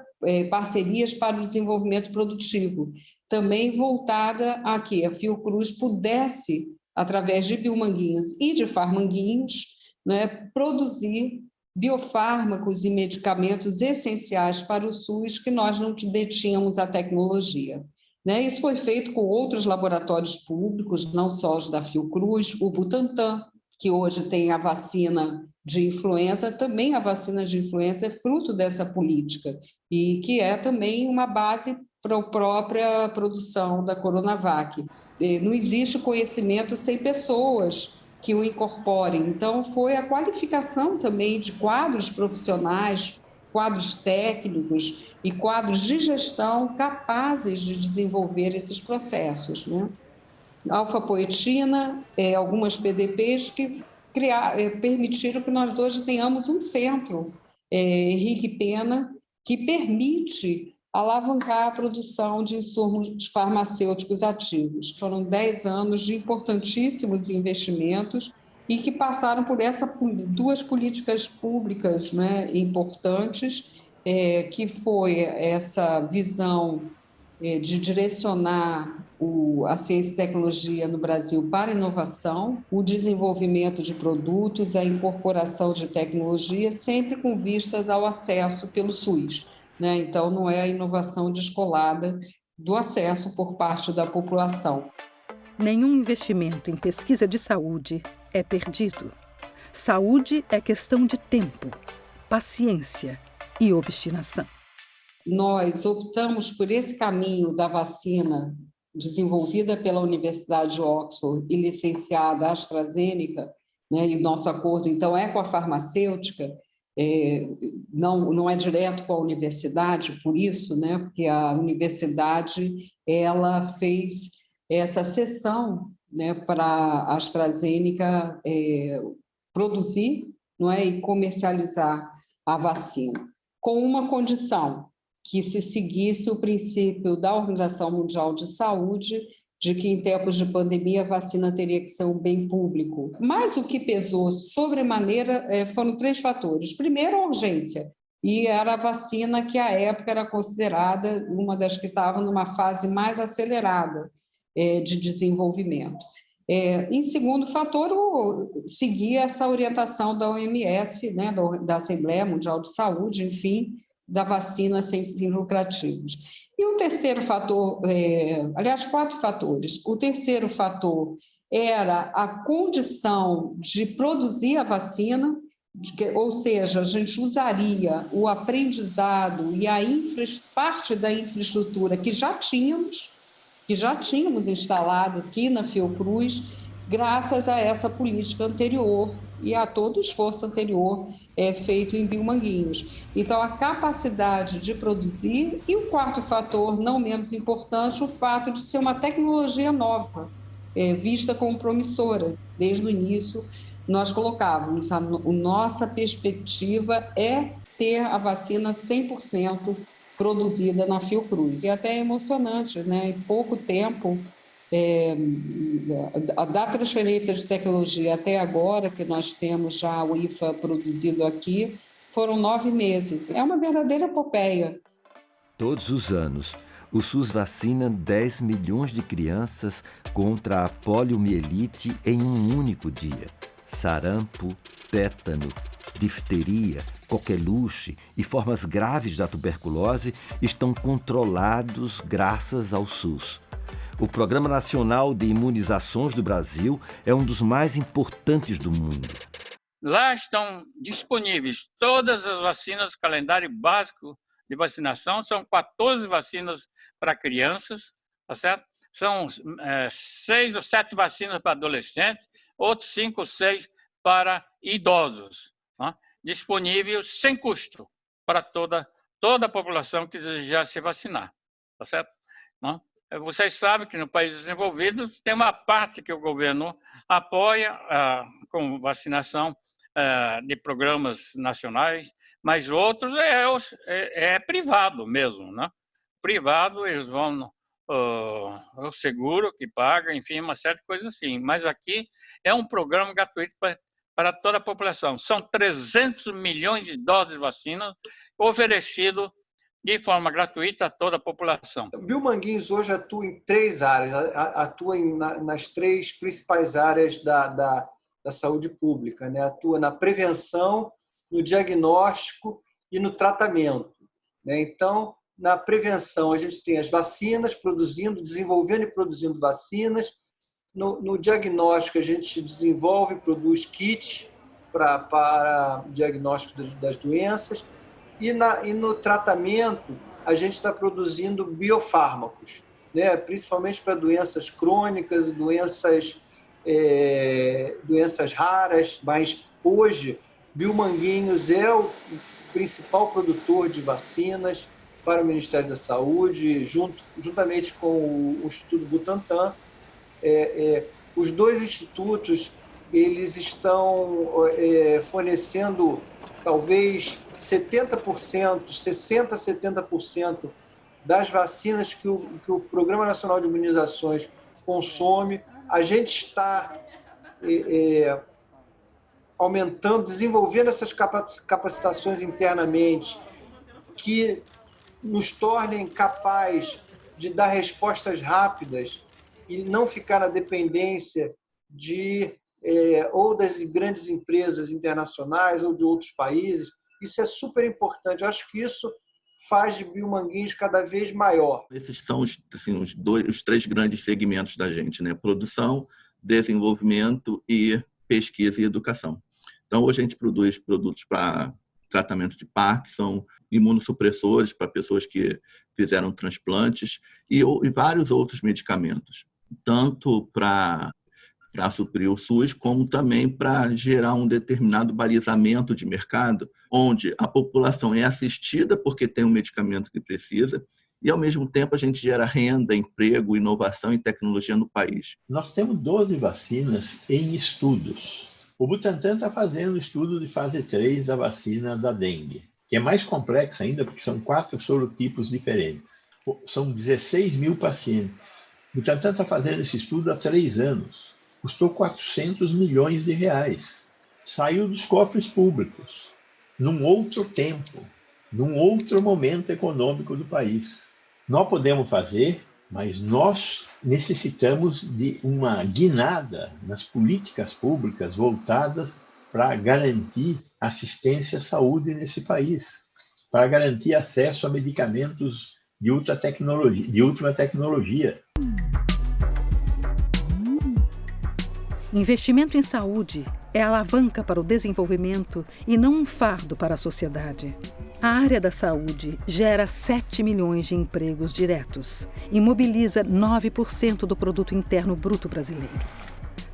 Parcerias para o Desenvolvimento Produtivo, também voltada a que a Fiocruz pudesse, através de biomanguinhos e de farmanguinhos, né, produzir biofármacos e medicamentos essenciais para o SUS que nós não detínhamos a tecnologia. Isso foi feito com outros laboratórios públicos, não só os da Fiocruz, o Butantan, que hoje tem a vacina de influenza, também a vacina de influenza é fruto dessa política, e que é também uma base para a própria produção da Coronavac. Não existe conhecimento sem pessoas que o incorporem. Então, foi a qualificação também de quadros profissionais, quadros técnicos e quadros de gestão capazes de desenvolver esses processos, Alfa-poetina, algumas PDPs que permitiram que nós hoje tenhamos um centro, Henrique Pena, que permite alavancar a produção de insumos farmacêuticos ativos. Foram 10 anos de importantíssimos investimentos e que passaram por duas políticas públicas importantes, que foi essa visão de direcionar a ciência e tecnologia no Brasil para a inovação, o desenvolvimento de produtos, a incorporação de tecnologia, sempre com vistas ao acesso pelo SUS. Então, não é a inovação descolada do acesso por parte da população. Nenhum investimento em pesquisa de saúde é perdido. Saúde é questão de tempo, paciência e obstinação. Nós optamos por esse caminho da vacina desenvolvida pela Universidade de Oxford e licenciada AstraZeneca, e nosso acordo, então, é com a farmacêutica, não é direto com a universidade, por isso, porque a universidade ela fez essa cessão para a AstraZeneca produzir e comercializar a vacina, com uma condição, que se seguisse o princípio da Organização Mundial de Saúde, de que em tempos de pandemia a vacina teria que ser um bem público. Mas o que pesou sobremaneira foram 3 fatores. Primeiro, a urgência, e era a vacina que à época era considerada uma das que estava numa fase mais acelerada de desenvolvimento. Em segundo fator, seguir essa orientação da OMS, da Assembleia Mundial de Saúde, enfim, da vacina sem fins lucrativos. E o terceiro fator, aliás, 4 fatores. O terceiro fator era a condição de produzir a vacina, ou seja, a gente usaria o aprendizado e parte da infraestrutura que já tínhamos instalado aqui na Fiocruz, graças a essa política anterior e a todo o esforço anterior feito em Biomanguinhos. Então, a capacidade de produzir, e o quarto fator, não menos importante, o fato de ser uma tecnologia nova, vista como promissora. Desde o início, nós colocávamos, a nossa perspectiva é ter a vacina 100% produzida na Fiocruz. E até é emocionante, em pouco tempo, da transferência de tecnologia até agora, que nós temos já o IFA produzido aqui, foram 9 meses. É uma verdadeira epopeia. Todos os anos, o SUS vacina 10 milhões de crianças contra a poliomielite em um único dia. Sarampo, tétano, difteria, coqueluche e formas graves da tuberculose estão controlados graças ao SUS. O Programa Nacional de Imunizações do Brasil é um dos mais importantes do mundo. Lá estão disponíveis todas as vacinas, calendário básico de vacinação, são 14 vacinas para crianças, tá certo? São 6 ou 7 vacinas para adolescentes, outros 5 ou 6 para idosos, tá? Disponível sem custo para toda a população que desejar se vacinar, tá certo? Tá? Vocês sabem que no país desenvolvido tem uma parte que o governo apoia com vacinação de programas nacionais, mas outros é privado mesmo, né? Privado, eles vão o seguro que paga, enfim, uma série de coisas assim. Mas aqui é um programa gratuito para toda a população. São 300 milhões de doses de vacina oferecido de forma gratuita a toda a população. Biomanguinhos hoje atua em 3 áreas, atua nas 3 principais áreas da saúde pública, Atua na prevenção, no diagnóstico e no tratamento. Então, na prevenção, a gente tem as vacinas desenvolvendo e produzindo vacinas. No diagnóstico, a gente desenvolve e produz kits para diagnóstico das doenças. E no tratamento, a gente está produzindo biofármacos, né? Principalmente para doenças crônicas, doenças raras, mas hoje Biomanguinhos é o principal produtor de vacinas para o Ministério da Saúde, juntamente com o Instituto Butantan. Os dois institutos eles estão fornecendo talvez 70%, 60% a 70% das vacinas que o Programa Nacional de Imunizações consome. A gente está aumentando, desenvolvendo essas capacitações internamente que nos tornem capazes de dar respostas rápidas e não ficar na dependência ou das grandes empresas internacionais ou de outros países. Isso é super importante. Eu acho que isso faz de Biomanguinhos cada vez maior. Esses são os 3 grandes segmentos da gente, né? Produção, desenvolvimento e pesquisa e educação. Então, hoje a gente produz produtos para tratamento de Parkinson, imunossupressores para pessoas que fizeram transplantes e vários outros medicamentos, tanto para suprir o SUS, como também para gerar um determinado balizamento de mercado, onde a população é assistida porque tem um medicamento que precisa e, ao mesmo tempo, a gente gera renda, emprego, inovação e tecnologia no país. Nós temos 12 vacinas em estudos. O Butantan está fazendo estudo de fase 3 da vacina da dengue, que é mais complexo ainda porque são 4 sorotipos diferentes. São 16 mil pacientes. O Butantan está fazendo esse estudo há 3 anos. Custou 400 milhões de reais. Saiu dos cofres públicos, num outro tempo, num outro momento econômico do país. Nós podemos fazer, mas nós necessitamos de uma guinada nas políticas públicas voltadas para garantir assistência à saúde nesse país, para garantir acesso a medicamentos de última tecnologia. Investimento em saúde é alavanca para o desenvolvimento e não um fardo para a sociedade. A área da saúde gera 7 milhões de empregos diretos e mobiliza 9% do produto interno bruto brasileiro.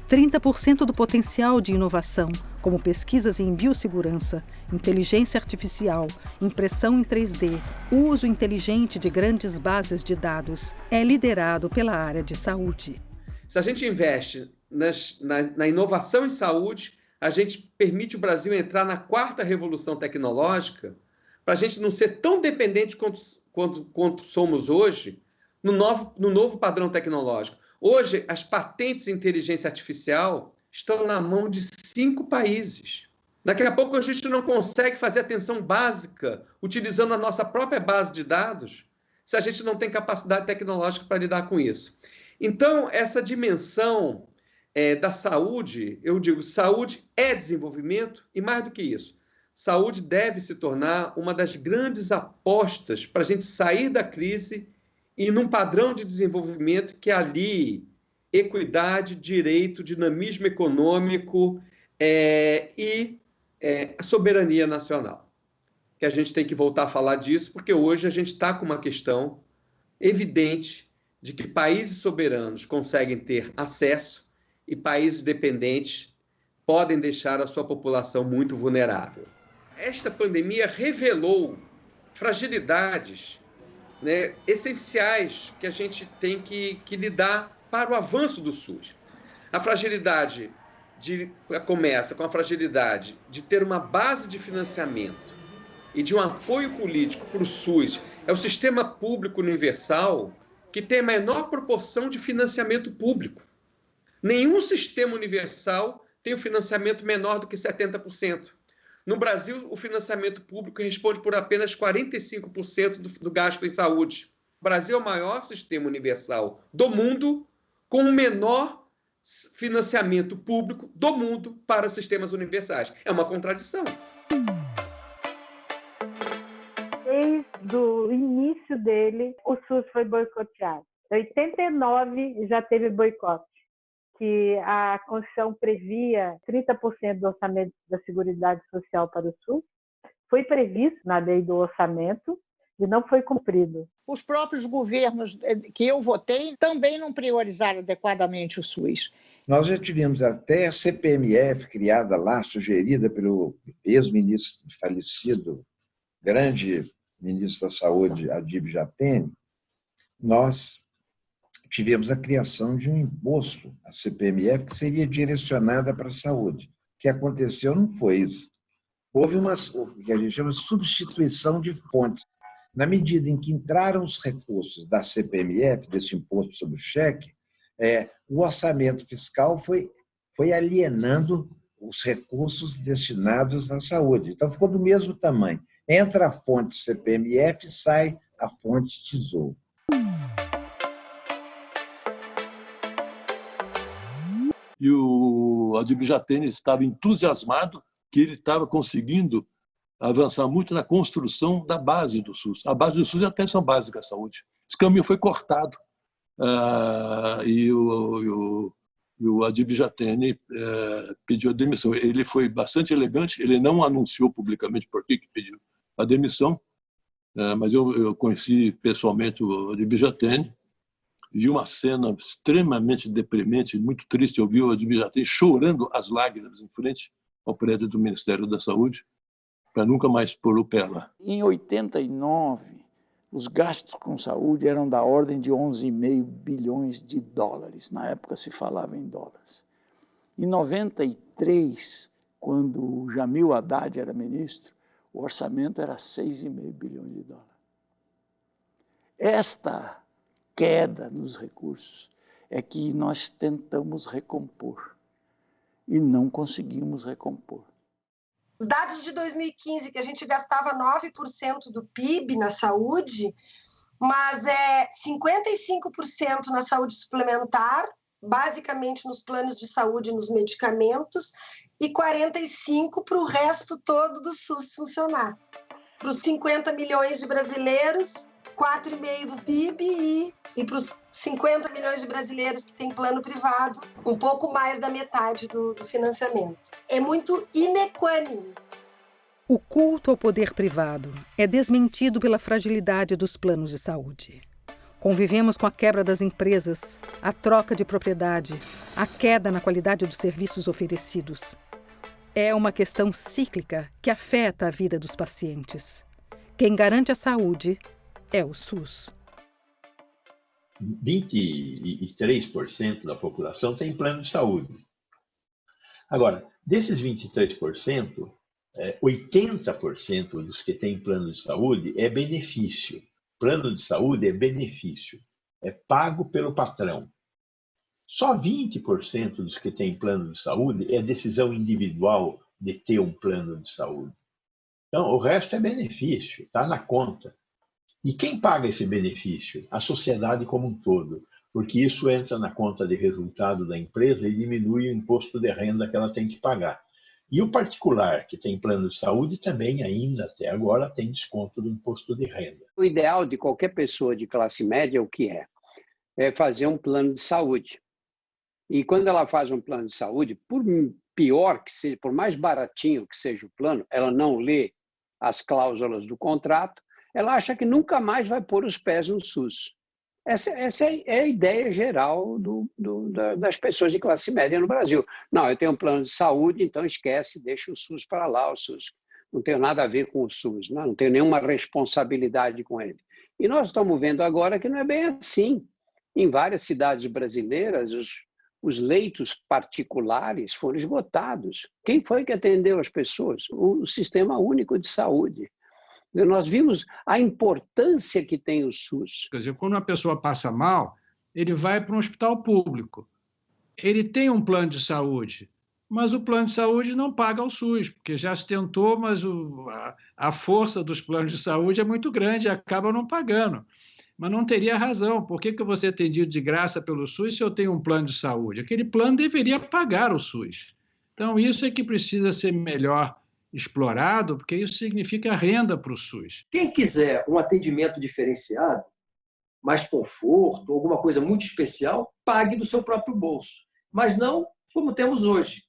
30% do potencial de inovação, como pesquisas em biossegurança, inteligência artificial, impressão em 3D, uso inteligente de grandes bases de dados, é liderado pela área de saúde. Se a gente investe na inovação em saúde, a gente permite o Brasil entrar na 4ª revolução tecnológica, para a gente não ser tão dependente quanto somos hoje no novo padrão tecnológico. Hoje, as patentes de inteligência artificial estão na mão de 5 países. Daqui a pouco a gente não consegue fazer atenção básica utilizando a nossa própria base de dados se a gente não tem capacidade tecnológica para lidar com isso. Então, essa dimensão da saúde, eu digo, saúde é desenvolvimento e mais do que isso, saúde deve se tornar uma das grandes apostas para a gente sair da crise e num padrão de desenvolvimento que alie equidade, direito, dinamismo econômico e soberania nacional. Que a gente tem que voltar a falar disso, porque hoje a gente está com uma questão evidente de que países soberanos conseguem ter acesso e países dependentes podem deixar a sua população muito vulnerável. Esta pandemia revelou fragilidades, né, essenciais que a gente tem que lidar para o avanço do SUS. A fragilidade começa com a fragilidade de ter uma base de financiamento e de um apoio político para o SUS. É o sistema público universal que tem a menor proporção de financiamento público. Nenhum sistema universal tem um financiamento menor do que 70%. No Brasil, o financiamento público responde por apenas 45% do gasto em saúde. O Brasil é o maior sistema universal do mundo, com o menor financiamento público do mundo para sistemas universais. É uma contradição. do início dele, o SUS foi boicoteado. Em 89 já teve boicote, que a Constituição previa 30% do orçamento da Seguridade Social para o SUS. Foi previsto na lei do orçamento e não foi cumprido. Os próprios governos que eu votei também não priorizaram adequadamente o SUS. Nós já tivemos até a CPMF criada lá, sugerida pelo ex-ministro falecido, grande ministro da Saúde, Adib Jatene. Nós tivemos a criação de um imposto, a CPMF, que seria direcionada para a saúde. O que aconteceu não foi isso. Houve o que a gente chama de substituição de fontes. Na medida em que entraram os recursos da CPMF, desse imposto sobre o cheque, o orçamento fiscal foi alienando os recursos destinados à saúde. Então, ficou do mesmo tamanho. Entra a fonte CPMF e sai a fonte Tesouro. E o Adib Jatene estava entusiasmado que ele estava conseguindo avançar muito na construção da base do SUS. A base do SUS é a atenção básica à saúde. Esse caminho foi cortado. E o Adib Jatene pediu a demissão. Ele foi bastante elegante, ele não anunciou publicamente por que pediu a demissão, mas eu conheci pessoalmente o Adib Jatene, vi uma cena extremamente deprimente, muito triste. Eu vi o Adib Jatene chorando as lágrimas em frente ao prédio do Ministério da Saúde, para nunca mais pôr o pé lá. Em 89, os gastos com saúde eram da ordem de 11,5 bilhões de dólares. Na época se falava em dólares. Em 93, quando o Jamil Haddad era ministro, o orçamento era 6,5 bilhões de dólares. Esta queda nos recursos é que nós tentamos recompor e não conseguimos recompor. Os dados de 2015, que a gente gastava 9% do PIB na saúde, mas 55% na saúde suplementar, basicamente nos planos de saúde e nos medicamentos, e 45% para o resto todo do SUS funcionar. Para os 50 milhões de brasileiros, 4,5% do PIB, e para os 50 milhões de brasileiros que têm plano privado, um pouco mais da metade do financiamento. É muito inequânime. O culto ao poder privado é desmentido pela fragilidade dos planos de saúde. Convivemos com a quebra das empresas, a troca de propriedade, a queda na qualidade dos serviços oferecidos. É uma questão cíclica que afeta a vida dos pacientes. Quem garante a saúde é o SUS. 23% da população tem plano de saúde. Agora, desses 23%, 80% dos que têm plano de saúde é benefício. Plano de saúde é benefício, é pago pelo patrão. Só 20% dos que têm plano de saúde é decisão individual de ter um plano de saúde. Então, o resto é benefício, está na conta. E quem paga esse benefício? A sociedade como um todo, porque isso entra na conta de resultado da empresa e diminui o imposto de renda que ela tem que pagar. E o particular que tem plano de saúde também ainda, até agora, tem desconto do imposto de renda. O ideal de qualquer pessoa de classe média, o que é? É fazer um plano de saúde. E quando ela faz um plano de saúde, por pior que seja, por mais baratinho que seja o plano, ela não lê as cláusulas do contrato, ela acha que nunca mais vai pôr os pés no SUS. Essa é a ideia geral das pessoas de classe média no Brasil. Não, eu tenho um plano de saúde, então esquece, deixa o SUS para lá. O SUS não tem nada a ver com o SUS, não tenho nenhuma responsabilidade com ele. E nós estamos vendo agora que não é bem assim. Em várias cidades brasileiras, os leitos particulares foram esgotados. Quem foi que atendeu as pessoas? O Sistema Único de Saúde. Nós vimos a importância que tem o SUS. Quer dizer, quando uma pessoa passa mal, ele vai para um hospital público. Ele tem um plano de saúde, mas o plano de saúde não paga o SUS, porque já se tentou, mas a força dos planos de saúde é muito grande e acaba não pagando. Mas não teria razão. Por que eu vou ser atendido de graça pelo SUS se eu tenho um plano de saúde? Aquele plano deveria pagar o SUS. Então, isso é que precisa ser melhor explorado, porque isso significa renda para o SUS. Quem quiser um atendimento diferenciado, mais conforto, alguma coisa muito especial, pague do seu próprio bolso. Mas não como temos hoje.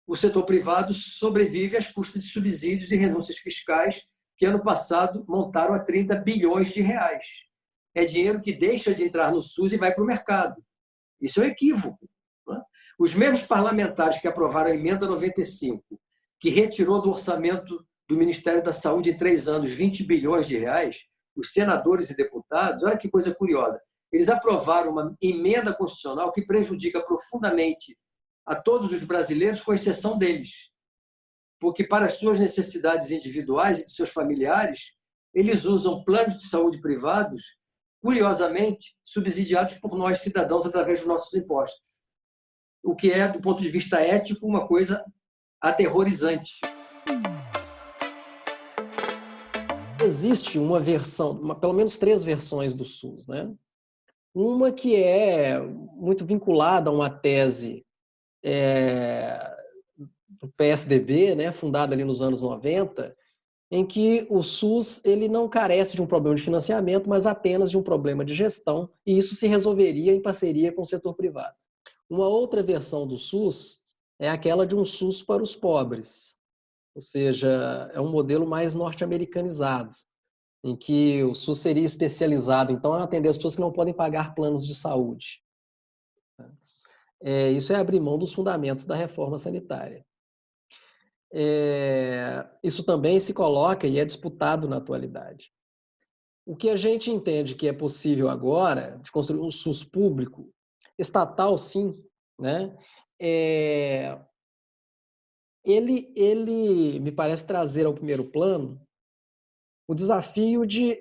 O setor privado sobrevive às custas de subsídios e renúncias fiscais que ano passado montaram a 30 bilhões de reais. É dinheiro que deixa de entrar no SUS e vai para o mercado. Isso é um equívoco. Não é? Os mesmos parlamentares que aprovaram a emenda 95, que retirou do orçamento do Ministério da Saúde em 3 anos 20 bilhões de reais, os senadores e deputados, olha que coisa curiosa, eles aprovaram uma emenda constitucional que prejudica profundamente a todos os brasileiros, com exceção deles. Porque para as suas necessidades individuais e de seus familiares, eles usam planos de saúde privados, curiosamente, subsidiados por nós, cidadãos, através dos nossos impostos. O que é, do ponto de vista ético, uma coisa aterrorizante. Existe uma versão, pelo menos 3 versões do SUS, né? Uma que é muito vinculada a uma tese do PSDB, né, fundada ali nos anos 90, em que o SUS ele não carece de um problema de financiamento, mas apenas de um problema de gestão, e isso se resolveria em parceria com o setor privado. Uma outra versão do SUS é aquela de um SUS para os pobres, ou seja, é um modelo mais norte-americanizado, em que o SUS seria especializado, então, em atender as pessoas que não podem pagar planos de saúde. Isso é abrir mão dos fundamentos da reforma sanitária. Isso também se coloca e é disputado na atualidade. O que a gente entende que é possível agora, de construir um SUS público, estatal sim, né? Ele me parece trazer ao primeiro plano o desafio de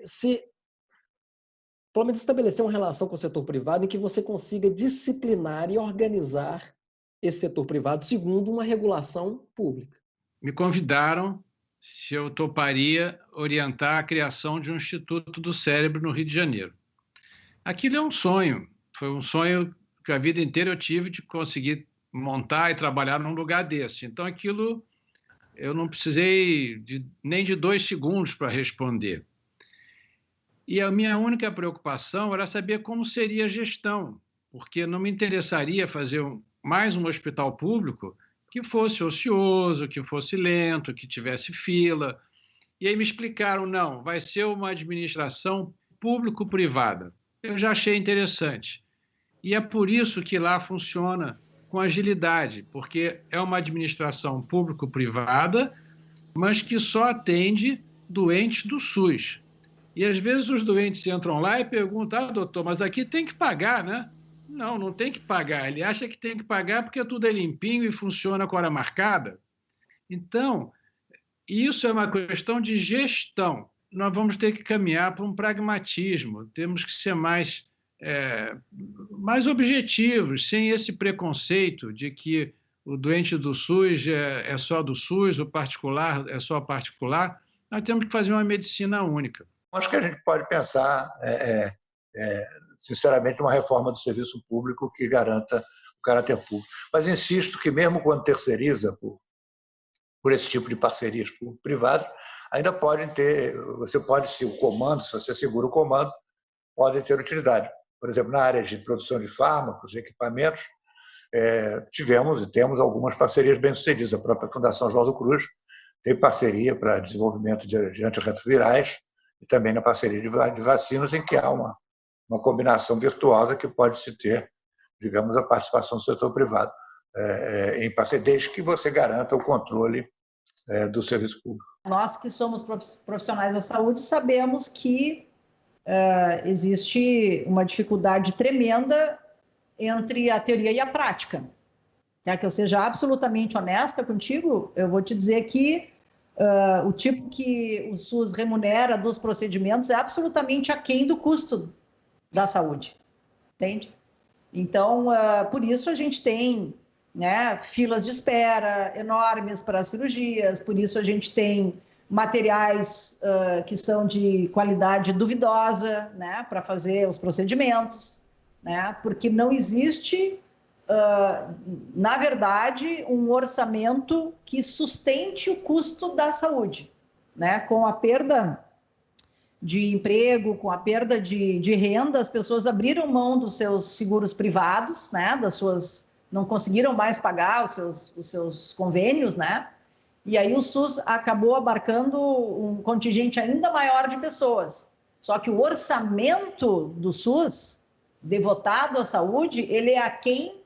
pelo menos estabelecer uma relação com o setor privado em que você consiga disciplinar e organizar esse setor privado segundo uma regulação pública. Me convidaram se eu toparia orientar a criação de um Instituto do Cérebro no Rio de Janeiro. Aquilo é um sonho, foi um sonho que a vida inteira eu tive de conseguir montar e trabalhar num lugar desse. Então, aquilo eu não precisei nem de 2 segundos para responder. E a minha única preocupação era saber como seria a gestão, porque não me interessaria fazer mais um hospital público que fosse ocioso, que fosse lento, que tivesse fila. E aí me explicaram, não, vai ser uma administração público-privada. Eu já achei interessante. E é por isso que lá funciona com agilidade, porque é uma administração público-privada, mas que só atende doentes do SUS. E às vezes os doentes entram lá e perguntam, doutor, mas aqui tem que pagar, né? Não, não tem que pagar. Ele acha que tem que pagar porque tudo é limpinho e funciona com hora marcada. Então, isso é uma questão de gestão. Nós vamos ter que caminhar para um pragmatismo, temos que ser mais objetivos, sem esse preconceito de que o doente do SUS é só do SUS, o particular é só particular. Nós temos que fazer uma medicina única. Acho que a gente pode pensar, sinceramente, uma reforma do serviço público que garanta o caráter público. Mas insisto que mesmo quando terceiriza por esse tipo de parcerias público-privado, ainda podem ter, você pode, se você segura o comando, podem ter utilidade. Por exemplo, na área de produção de fármacos, equipamentos, tivemos e temos algumas parcerias bem-sucedidas. A própria Fundação Oswaldo Cruz tem parceria para desenvolvimento de antirretrovirais e também na parceria de vacinas, em que há uma combinação virtuosa que pode se ter, digamos, a participação do setor privado em parceria, desde que você garanta o controle do serviço público. Nós que somos profissionais da saúde sabemos que existe uma dificuldade tremenda entre a teoria e a prática. Quer que eu seja absolutamente honesta contigo? Eu vou te dizer que o tipo que o SUS remunera dos procedimentos é absolutamente aquém do custo da saúde, entende? Então, por isso a gente tem, né, filas de espera enormes para as cirurgias, por isso a gente tem materiais que são de qualidade duvidosa, né, para fazer os procedimentos, né, porque não existe na verdade, um orçamento que sustente o custo da saúde, né? Com a perda de emprego, com a perda de renda, as pessoas abriram mão dos seus seguros privados, né? Não conseguiram mais pagar os seus convênios, né? E aí o SUS acabou abarcando um contingente ainda maior de pessoas. Só que o orçamento do SUS, devotado à saúde, ele é aquém,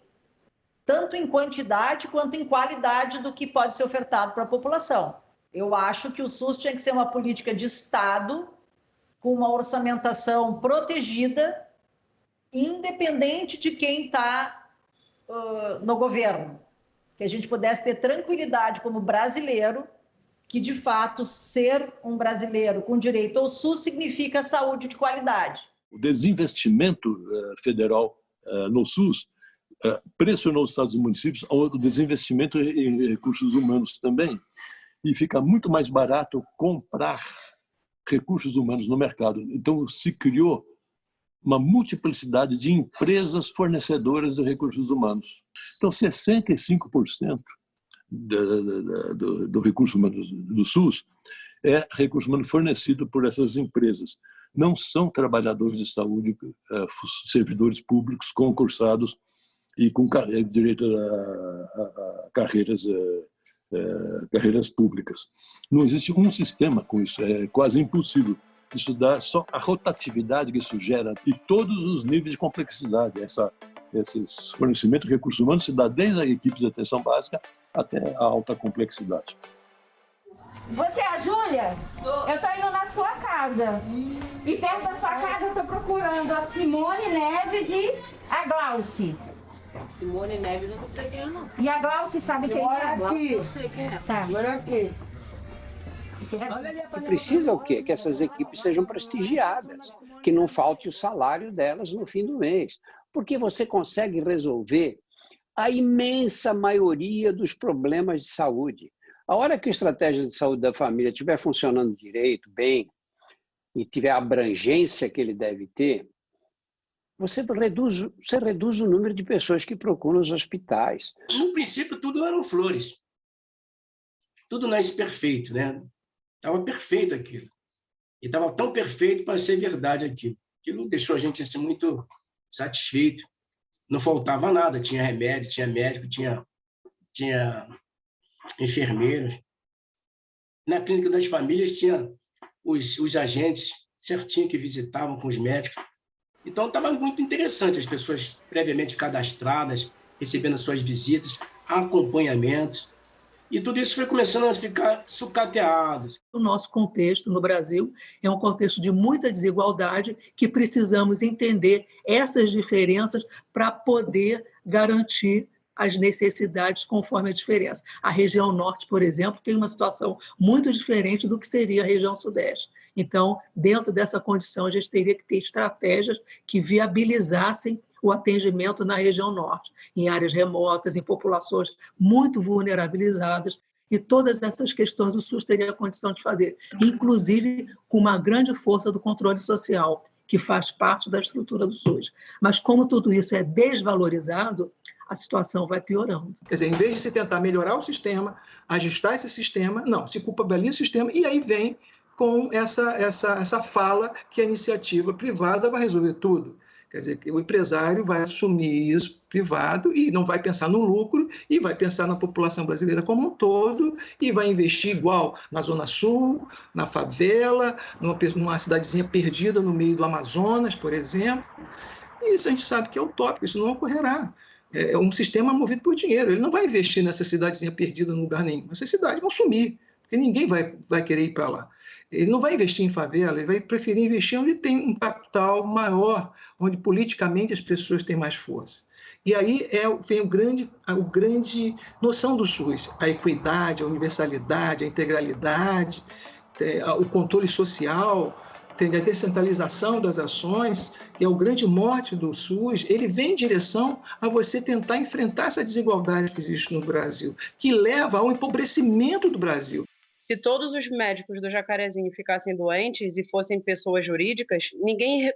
tanto em quantidade quanto em qualidade do que pode ser ofertado para a população. Eu acho que o SUS tinha que ser uma política de Estado, com uma orçamentação protegida, independente de quem está no governo. Que a gente pudesse ter tranquilidade como brasileiro, que de fato ser um brasileiro com direito ao SUS significa saúde de qualidade. O desinvestimento federal no SUS pressionou os estados e municípios ao desinvestimento em recursos humanos também, e fica muito mais barato comprar recursos humanos no mercado. Então, se criou uma multiplicidade de empresas fornecedoras de recursos humanos. Então, 65% do recurso humano do SUS é recurso humano fornecido por essas empresas. Não são trabalhadores de saúde, servidores públicos concursados e com direito a carreiras públicas. Não existe um sistema com isso, é quase impossível. Isso dá só a rotatividade que isso gera e todos os níveis de complexidade. Esse fornecimento de recursos humanos se dá desde a equipe de atenção básica até a alta complexidade. Você é a Júlia? Eu estou indo na sua casa. E perto da sua casa eu estou procurando a Simone Neves e a Glauci. Simone Neves eu não sei quem é, não. E a Glauci sabe quem é? Aqui. Eu sei quem é. Tá. Senhora aqui. Precisa o quê? Que essas equipes sejam prestigiadas, que não falte o salário delas no fim do mês, porque você consegue resolver a imensa maioria dos problemas de saúde. A hora que a estratégia de saúde da família estiver funcionando direito, bem, e tiver a abrangência que ele deve ter, você reduz o número de pessoas que procuram os hospitais. No princípio, tudo eram flores. Tudo nasce perfeito, né? Estava perfeito aquilo. E estava tão perfeito para ser verdade aquilo. Aquilo deixou a gente assim, muito satisfeito. Não faltava nada. Tinha remédio, tinha médico, tinha enfermeiros. Na clínica das famílias tinha os agentes certinho que visitavam com os médicos. Então, estava muito interessante, as pessoas previamente cadastradas, recebendo suas visitas, acompanhamentos. E tudo isso foi começando a ficar sucateado. O nosso contexto no Brasil é um contexto de muita desigualdade que precisamos entender essas diferenças para poder garantir as necessidades conforme a diferença. A região norte, por exemplo, tem uma situação muito diferente do que seria a região sudeste. Então, dentro dessa condição, a gente teria que ter estratégias que viabilizassem o atendimento na região norte, em áreas remotas, em populações muito vulnerabilizadas, e todas essas questões o SUS teria a condição de fazer, inclusive com uma grande força do controle social, que faz parte da estrutura do SUS. Mas como tudo isso é desvalorizado, a situação vai piorando. Quer dizer, em vez de se tentar melhorar o sistema, ajustar esse sistema, não, se culpabiliza o sistema e aí vem com essa fala que a iniciativa privada vai resolver tudo. Quer dizer, que o empresário vai assumir isso privado e não vai pensar no lucro e vai pensar na população brasileira como um todo e vai investir igual na Zona Sul, na favela, numa cidadezinha perdida no meio do Amazonas, por exemplo. E isso a gente sabe que é utópico, isso não ocorrerá. É um sistema movido por dinheiro. Ele não vai investir nessa cidadezinha perdida em lugar nenhum. Essas cidades vão sumir, porque ninguém vai querer ir para lá. Ele não vai investir em favela, ele vai preferir investir onde tem um capital maior, onde politicamente as pessoas têm mais força. E aí vem a grande noção do SUS, a equidade, a universalidade, a integralidade, o controle social, a descentralização das ações, que é o grande mote do SUS. Ele vem em direção a você tentar enfrentar essa desigualdade que existe no Brasil, que leva ao empobrecimento do Brasil. Se todos os médicos do Jacarezinho ficassem doentes e fossem pessoas jurídicas, ninguém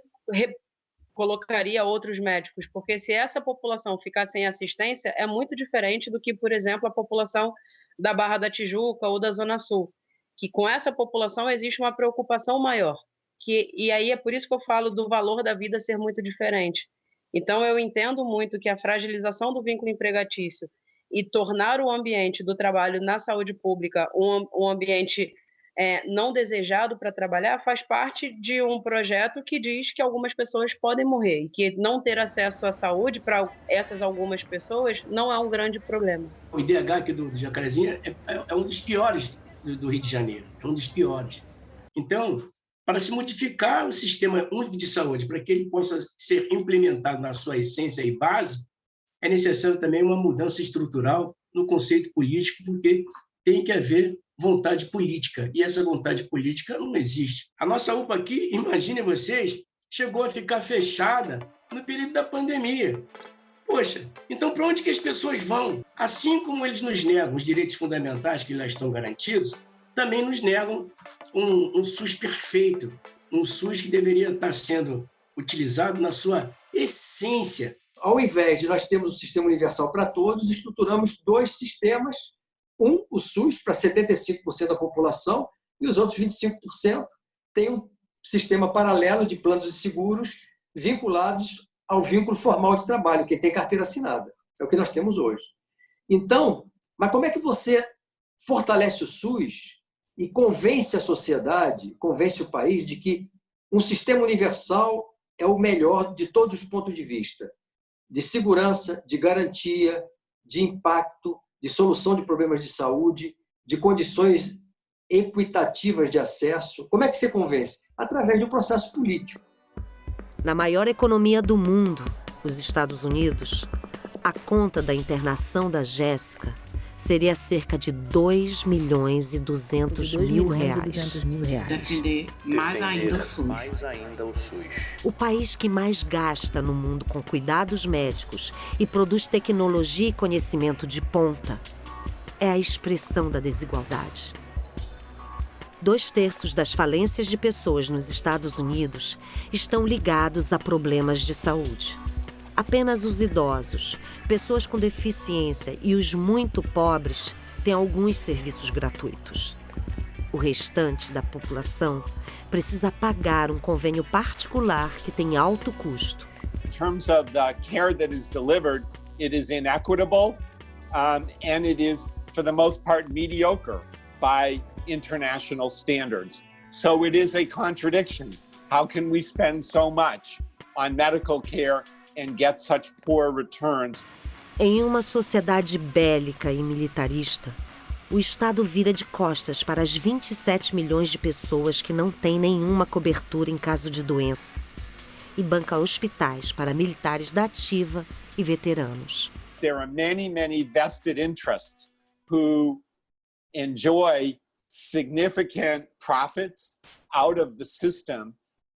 colocaria outros médicos, porque se essa população ficar sem assistência, é muito diferente do que, por exemplo, a população da Barra da Tijuca ou da Zona Sul, que com essa população existe uma preocupação maior. E aí é por isso que eu falo do valor da vida ser muito diferente. Então, eu entendo muito que a fragilização do vínculo empregatício e tornar o ambiente do trabalho na saúde pública um ambiente não desejado para trabalhar faz parte de um projeto que diz que algumas pessoas podem morrer e que não ter acesso à saúde para essas algumas pessoas não é um grande problema. O IDH aqui do Jacarezinho é um dos piores do Rio de Janeiro, é um dos piores. Então, para se modificar o sistema único de saúde, para que ele possa ser implementado na sua essência e base, é necessário também uma mudança estrutural no conceito político, porque tem que haver vontade política, e essa vontade política não existe. A nossa UPA aqui, imaginem vocês, chegou a ficar fechada no período da pandemia. Poxa, então para onde que as pessoas vão? Assim como eles nos negam os direitos fundamentais que lá estão garantidos, também nos negam um SUS perfeito, um SUS que deveria estar sendo utilizado na sua essência. Ao invés de nós termos um sistema universal para todos, estruturamos dois sistemas, o SUS para 75% da população e os outros 25% têm um sistema paralelo de planos de seguros vinculados ao vínculo formal de trabalho, quem tem carteira assinada. É o que nós temos hoje. Então, mas como é que você fortalece o SUS e convence a sociedade, convence o país de que um sistema universal é o melhor de todos os pontos de vista, de segurança, de garantia, de impacto, de solução de problemas de saúde, de condições equitativas de acesso? Como é que você convence? Através de um processo político. Na maior economia do mundo, os Estados Unidos, a conta da internação da Jéssica seria cerca de R$2,2 milhões. Defender mais ainda o SUS. O país que mais gasta no mundo com cuidados médicos e produz tecnologia e conhecimento de ponta é a expressão da desigualdade. 2/3 das falências de pessoas nos Estados Unidos estão ligados a problemas de saúde. Apenas os idosos, pessoas com deficiência e os muito pobres têm alguns serviços gratuitos. O restante da população precisa pagar um convênio particular que tem alto custo. In terms of the care that is delivered, it is inequitable and it is, for the most part, mediocre by international standards. So it is a contradiction. How can we spend so much on medical care and get such poor returns? Em uma sociedade bélica e militarista, o Estado vira de costas para as 27 milhões de pessoas que não têm nenhuma cobertura em caso de doença e banca hospitais para militares da ativa e veteranos. There are many vested interests who enjoy significant profits out of the system,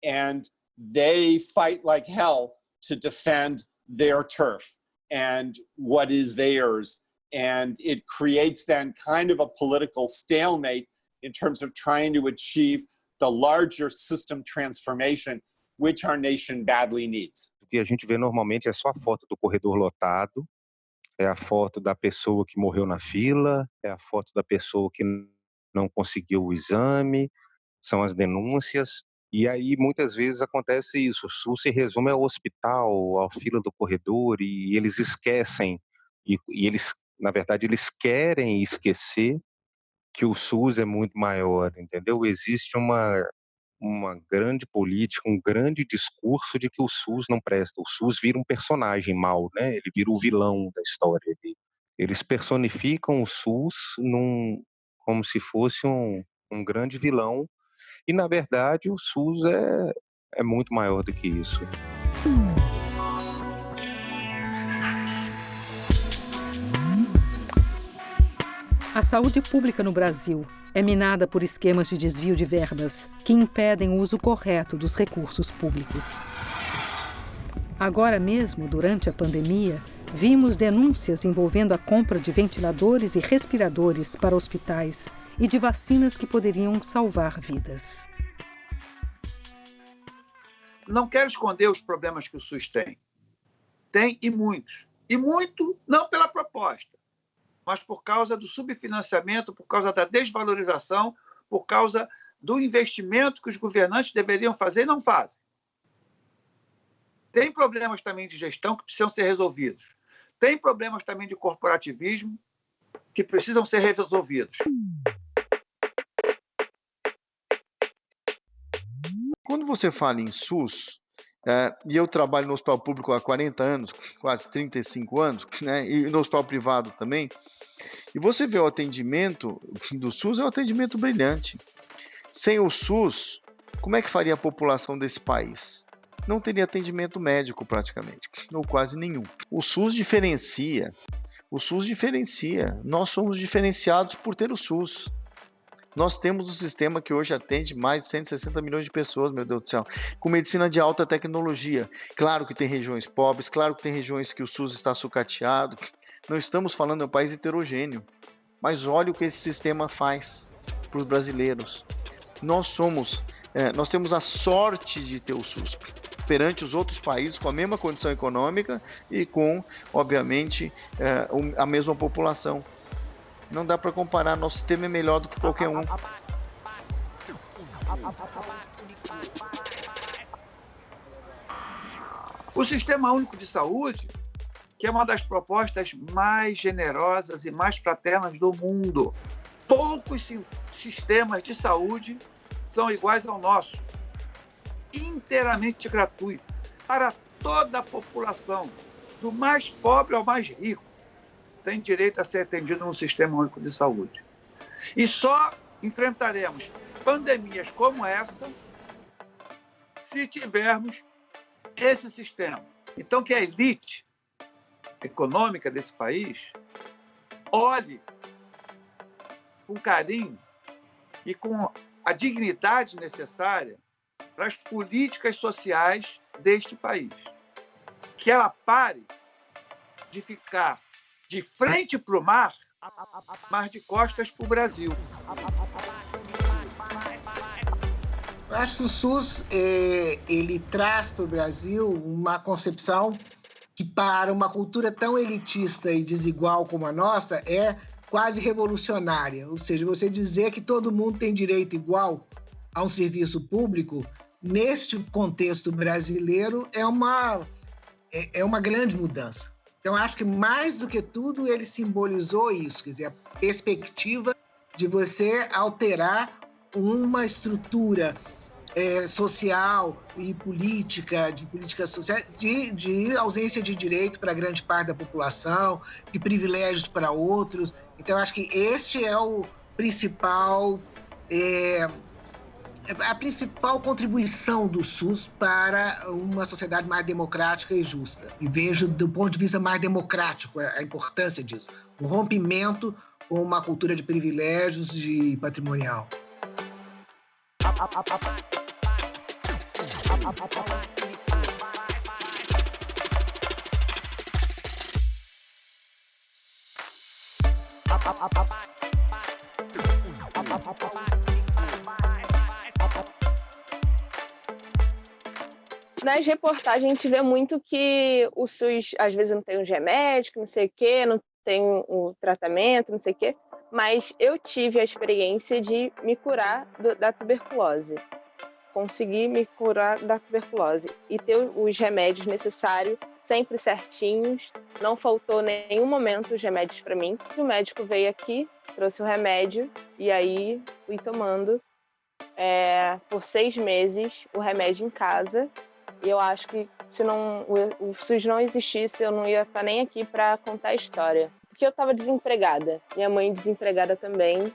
and they fight like hell to defend their turf and what is theirs. And it creates then kind of a political stalemate in terms of trying to achieve the larger system transformation which our nation badly needs. O que a gente vê normalmente é só a foto do corredor lotado, é a foto da pessoa que morreu na fila, é a foto da pessoa que não conseguiu o exame, são as denúncias. E aí, muitas vezes, acontece isso. O SUS se resume ao hospital, à fila do corredor, e eles esquecem, e eles, na verdade, eles querem esquecer que o SUS é muito maior, entendeu? Existe uma grande política, um grande discurso de que o SUS não presta. O SUS vira um personagem mau, né? Ele vira o vilão da história. Eles personificam o SUS como se fosse um grande vilão. E, na verdade, o SUS é muito maior do que isso. A saúde pública no Brasil é minada por esquemas de desvio de verbas que impedem o uso correto dos recursos públicos. Agora mesmo, durante a pandemia, vimos denúncias envolvendo a compra de ventiladores e respiradores para hospitais e de vacinas que poderiam salvar vidas. não quero esconder os problemas que o SUS tem. Tem e muitos. E muito não pela proposta, mas por causa do subfinanciamento, por causa da desvalorização, por causa do investimento que os governantes deveriam fazer e não fazem. Tem problemas também de gestão que precisam ser resolvidos. Tem problemas também de corporativismo que precisam ser resolvidos. Quando você fala em SUS, e eu trabalho no hospital público há 40 anos, quase 35 anos, né, e no hospital privado também, e você vê o atendimento do SUS, é um atendimento brilhante. Sem o SUS, como é que faria a população desse país? Não teria atendimento médico praticamente, ou quase nenhum. O SUS diferencia. Nós somos diferenciados por ter o SUS. Nós temos um sistema que hoje atende mais de 160 milhões de pessoas, meu Deus do céu, com medicina de alta tecnologia. Claro que tem regiões pobres, claro que tem regiões que o SUS está sucateado. Não estamos falando de um país heterogêneo, mas olha o que esse sistema faz para os brasileiros. Nós temos a sorte de ter o SUS perante os outros países com a mesma condição econômica e com, obviamente, a mesma população. Não dá para comparar, nosso sistema é melhor do que qualquer um. O Sistema Único de Saúde, que é uma das propostas mais generosas e mais fraternas do mundo. Poucos sistemas de saúde são iguais ao nosso. Inteiramente gratuito, para toda a população, do mais pobre ao mais rico, tem direito a ser atendido no Sistema Único de Saúde. E só enfrentaremos pandemias como essa se tivermos esse sistema. Então, que a elite econômica desse país olhe com carinho e com a dignidade necessária para as políticas sociais deste país. Que ela pare de ficar de frente para o mar, mas de costas para o Brasil. Eu acho que o SUS ele traz para o Brasil uma concepção que, para uma cultura tão elitista e desigual como a nossa, é quase revolucionária. Ou seja, você dizer que todo mundo tem direito igual a um serviço público, neste contexto brasileiro, é uma grande mudança. Então, acho que, mais do que tudo, ele simbolizou isso, quer dizer, a perspectiva de você alterar uma estrutura social e política social, de ausência de direito para grande parte da população, de privilégios para outros. Então, acho que este é o principal... a principal contribuição do SUS para uma sociedade mais democrática e justa. E vejo, do ponto de vista mais democrático, a importância disso. Um rompimento com uma cultura de privilégios e patrimonial. Nas reportagens, a gente vê muito que o SUS, às vezes, não tem os remédios, não sei o quê, não tem o tratamento, não sei o quê, mas eu tive a experiência de me curar da tuberculose. Consegui me curar da tuberculose e ter os remédios necessários, sempre certinhos, não faltou em nenhum momento os remédios para mim. O médico veio aqui, trouxe o remédio e aí fui tomando por 6 meses o remédio em casa. E eu acho que se o SUS não existisse, eu não ia estar nem aqui para contar a história. Porque eu estava desempregada, minha mãe desempregada também.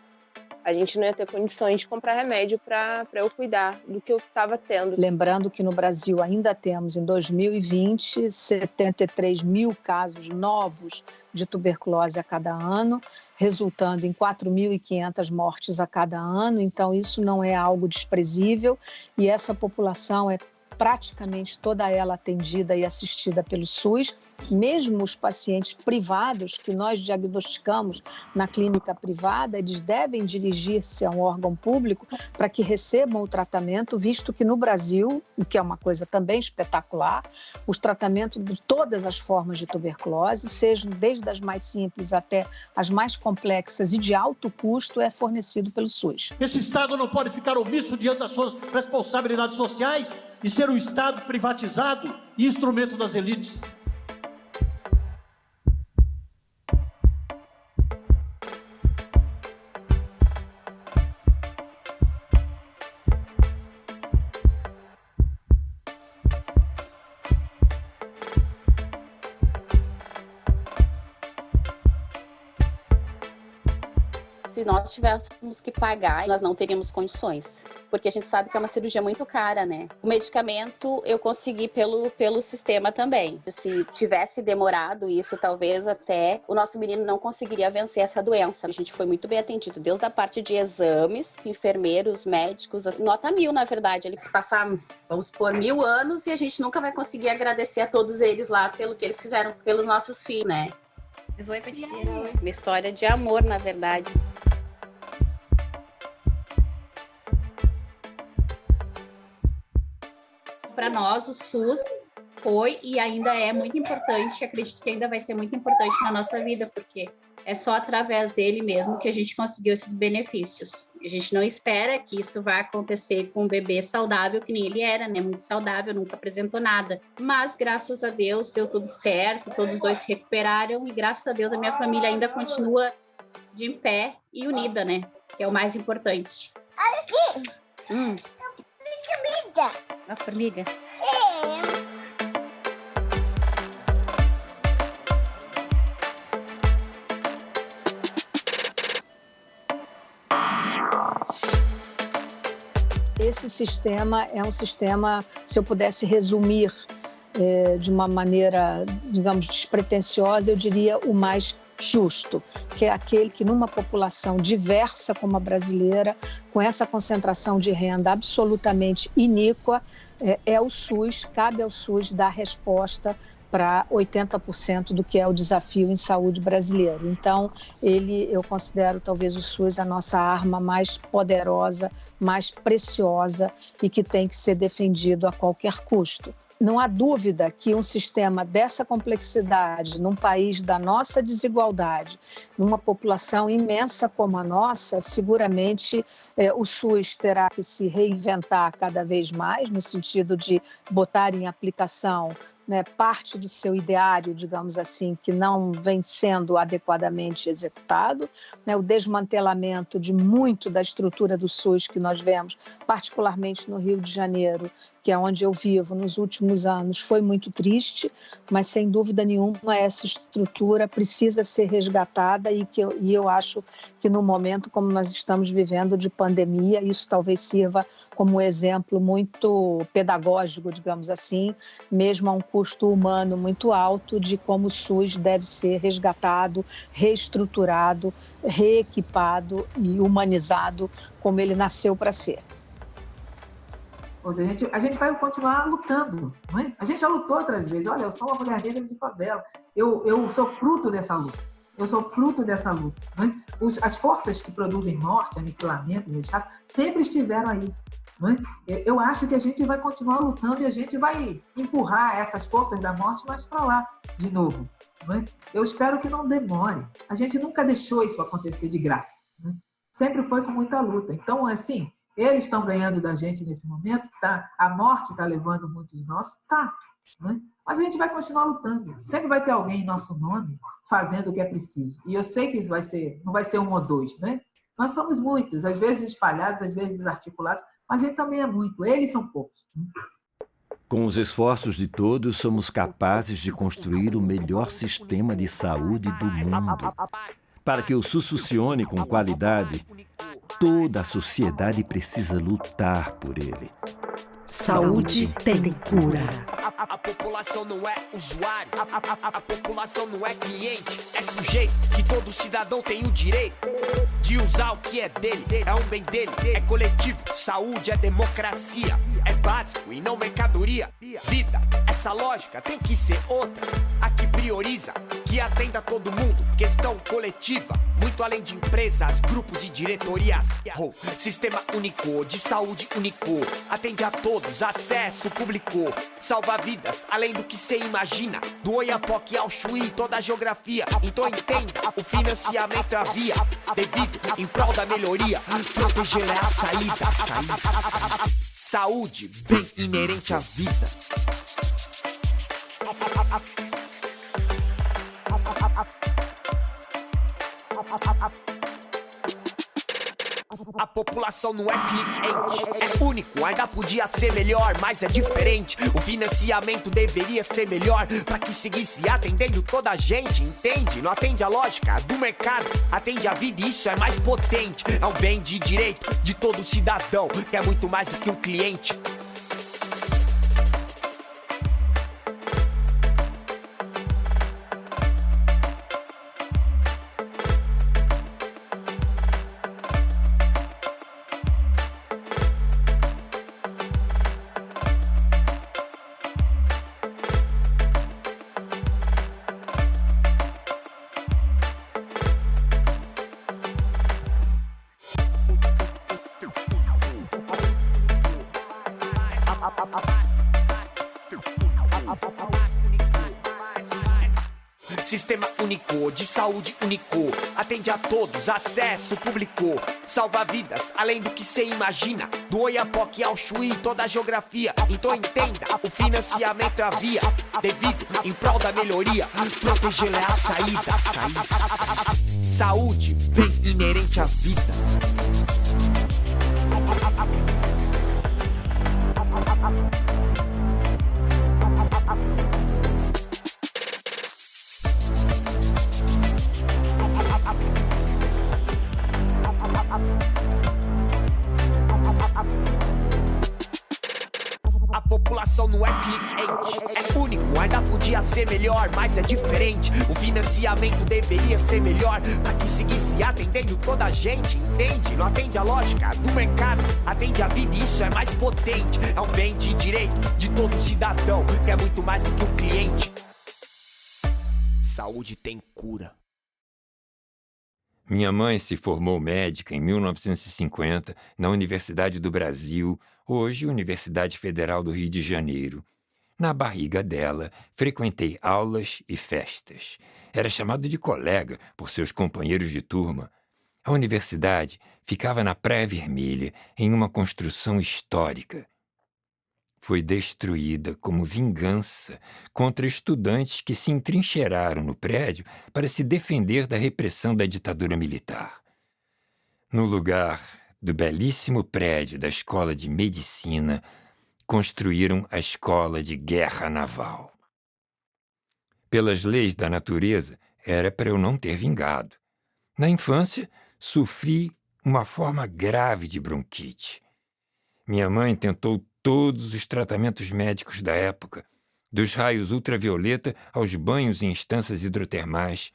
A gente não ia ter condições de comprar remédio para eu cuidar do que eu estava tendo. Lembrando que no Brasil ainda temos, em 2020, 73 mil casos novos de tuberculose a cada ano, resultando em 4.500 mortes a cada ano. Então, isso não é algo desprezível e essa população é praticamente toda ela atendida e assistida pelo SUS, mesmo os pacientes privados que nós diagnosticamos na clínica privada, eles devem dirigir-se a um órgão público para que recebam o tratamento, visto que no Brasil, o que é uma coisa também espetacular, os tratamentos de todas as formas de tuberculose, sejam desde as mais simples até as mais complexas e de alto custo, é fornecido pelo SUS. Esse Estado não pode ficar omisso diante das suas responsabilidades sociais e ser um Estado privatizado e instrumento das elites. Se nós tivéssemos que pagar, nós não teríamos condições. Porque a gente sabe que é uma cirurgia muito cara, né? O medicamento eu consegui pelo sistema também. Se tivesse demorado isso, talvez até o nosso menino não conseguiria vencer essa doença. A gente foi muito bem atendido, desde a parte de exames, enfermeiros, médicos, nota 1000, na verdade. Eles passaram, vamos por 1000 anos e a gente nunca vai conseguir agradecer a todos eles lá pelo que eles fizeram pelos nossos filhos, né? Uma história de amor, na verdade. Para nós, o SUS foi e ainda é muito importante, acredito que ainda vai ser muito importante na nossa vida, porque é só através dele mesmo que a gente conseguiu esses benefícios. A gente não espera que isso vá acontecer com um bebê saudável, que nem ele era, né? Muito saudável, nunca apresentou nada. Mas, graças a Deus, deu tudo certo, todos os dois se recuperaram e, graças a Deus, a minha família ainda continua de em pé e unida, né? Que é o mais importante. Olha aqui! Uma formiga? Esse sistema é um sistema, se eu pudesse resumir de uma maneira, digamos, despretensiosa, eu diria o mais justo, que é aquele que numa população diversa como a brasileira, com essa concentração de renda absolutamente iníqua, é o SUS, cabe ao SUS dar resposta para 80% do que é o desafio em saúde brasileiro. Então, eu considero talvez o SUS a nossa arma mais poderosa, mais preciosa e que tem que ser defendido a qualquer custo. Não há dúvida que um sistema dessa complexidade, num país da nossa desigualdade, numa população imensa como a nossa, seguramente o SUS terá que se reinventar cada vez mais, no sentido de botar em aplicação parte do seu ideário, digamos assim, que não vem sendo adequadamente executado, o desmantelamento de muito da estrutura do SUS que nós vemos, particularmente no Rio de Janeiro, que é onde eu vivo nos últimos anos, foi muito triste, mas sem dúvida nenhuma essa estrutura precisa ser resgatada e eu acho que no momento como nós estamos vivendo de pandemia, isso talvez sirva como um exemplo muito pedagógico, digamos assim, mesmo a um custo humano muito alto de como o SUS deve ser resgatado, reestruturado, reequipado e humanizado como ele nasceu para ser. Ou seja, a gente vai continuar lutando, não é? A gente já lutou outras vezes. Olha, eu sou uma mulher negra de favela. Eu sou fruto dessa luta. Não é? As forças que produzem morte, aniquilamento, rechaço, sempre estiveram aí. Não é? Eu acho que a gente vai continuar lutando e a gente vai empurrar essas forças da morte mais para lá, de novo. Não é? Eu espero que não demore. A gente nunca deixou isso acontecer de graça. Não é? Sempre foi com muita luta. Então, assim, eles estão ganhando da gente nesse momento, tá? A morte está levando muitos nossos, tá? Né? Mas a gente vai continuar lutando. Sempre vai ter alguém em nosso nome fazendo o que é preciso. E eu sei que não vai ser um ou dois, né? Nós somos muitos, às vezes espalhados, às vezes desarticulados, mas a gente também é muito. Eles são poucos. Né? Com os esforços de todos, somos capazes de construir o melhor sistema de saúde do mundo. Para que o SUS funcione com qualidade, toda a sociedade precisa lutar por ele. Saúde tem cura. A população não é usuário, a população não é cliente, é sujeito que todo cidadão tem o direito de usar o que é dele, é um bem dele, é coletivo, saúde é democracia, é básico e não mercadoria. Vida, essa lógica tem que ser outra, a que prioriza, que atenda todo mundo, questão coletiva, muito além de empresas, grupos e diretorias. Sistema único, de saúde único, atende a todos, acesso público, salva vidas, além do que cê imagina, do Oiapoque ao Chuí, toda a geografia. Então entenda, o financiamento é a via, devido em prol da melhoria, proteger é a saída. Saúde, bem inerente à vida. A população não é cliente, é único, ainda podia ser melhor, mas é diferente. O financiamento deveria ser melhor, pra que seguisse atendendo toda a gente, entende? Não atende a lógica do mercado, atende a vida e isso é mais potente. É um bem de direito de todo cidadão, que é muito mais do que um cliente. Sistema único, de saúde único, atende a todos, acesso público, salva vidas, além do que cê imagina, do Oiapoque ao Chuí, toda a geografia. Então entenda, o financiamento é a via, devido em prol da melhoria, proteger é a saída. Saúde, bem inerente à vida. A população não é cliente, é único, ainda podia ser melhor, mas é diferente. O financiamento deveria ser melhor, pra que seguisse atendendo toda a gente, entende? Não atende a lógica do mercado, atende a vida e isso é mais potente. É um bem de direito de todo cidadão, que é muito mais do que um cliente. Saúde tem cura. Minha mãe se formou médica em 1950 na Universidade do Brasil, hoje Universidade Federal do Rio de Janeiro. Na barriga dela, frequentei aulas e festas. Era chamado de colega por seus companheiros de turma. A universidade ficava na Praia Vermelha, em uma construção histórica. Foi destruída como vingança contra estudantes que se entrincheiraram no prédio para se defender da repressão da ditadura militar. No lugar do belíssimo prédio da Escola de Medicina, construíram a Escola de Guerra Naval. Pelas leis da natureza, era para eu não ter vingado. Na infância, sofri uma forma grave de bronquite. Minha mãe tentou todos os tratamentos médicos da época, dos raios ultravioleta aos banhos em instâncias hidrotermais.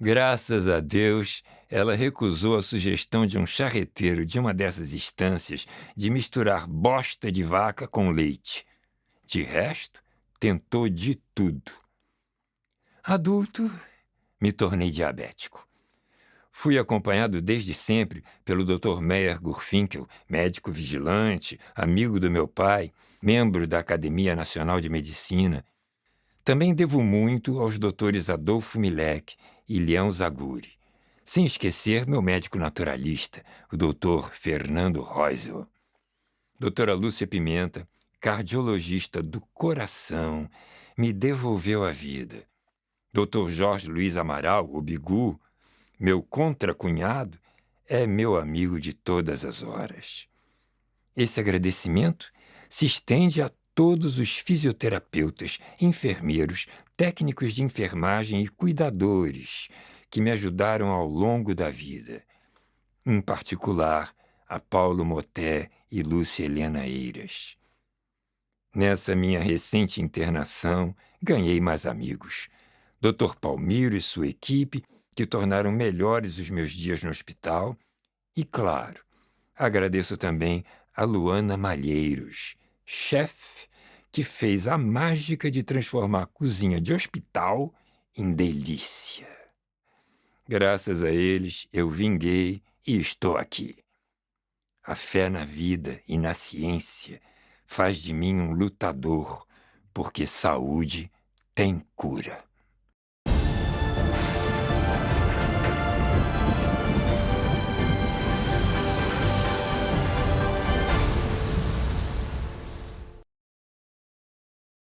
Graças a Deus, ela recusou a sugestão de um charreteiro de uma dessas instâncias de misturar bosta de vaca com leite. De resto, tentou de tudo. Adulto, me tornei diabético. Fui acompanhado desde sempre pelo Dr. Meyer Gurfinkel, médico vigilante, amigo do meu pai, membro da Academia Nacional de Medicina. Também devo muito aos doutores Adolfo Milek e Leão Zaguri, sem esquecer meu médico naturalista, o Dr. Fernando Reusel. Doutora Lúcia Pimenta, cardiologista do coração, me devolveu a vida. Dr. Jorge Luiz Amaral, o Bigu, meu contracunhado, é meu amigo de todas as horas. Esse agradecimento se estende a todos os fisioterapeutas, enfermeiros, técnicos de enfermagem e cuidadores que me ajudaram ao longo da vida. Em particular, a Paulo Moté e Lúcia Helena Eiras. Nessa minha recente internação, ganhei mais amigos. Dr. Palmiro e sua equipe, que tornaram melhores os meus dias no hospital. E, claro, agradeço também a Luana Malheiros, chefe, que fez a mágica de transformar a cozinha de hospital em delícia. Graças a eles, eu vinguei e estou aqui. A fé na vida e na ciência faz de mim um lutador, porque saúde tem cura.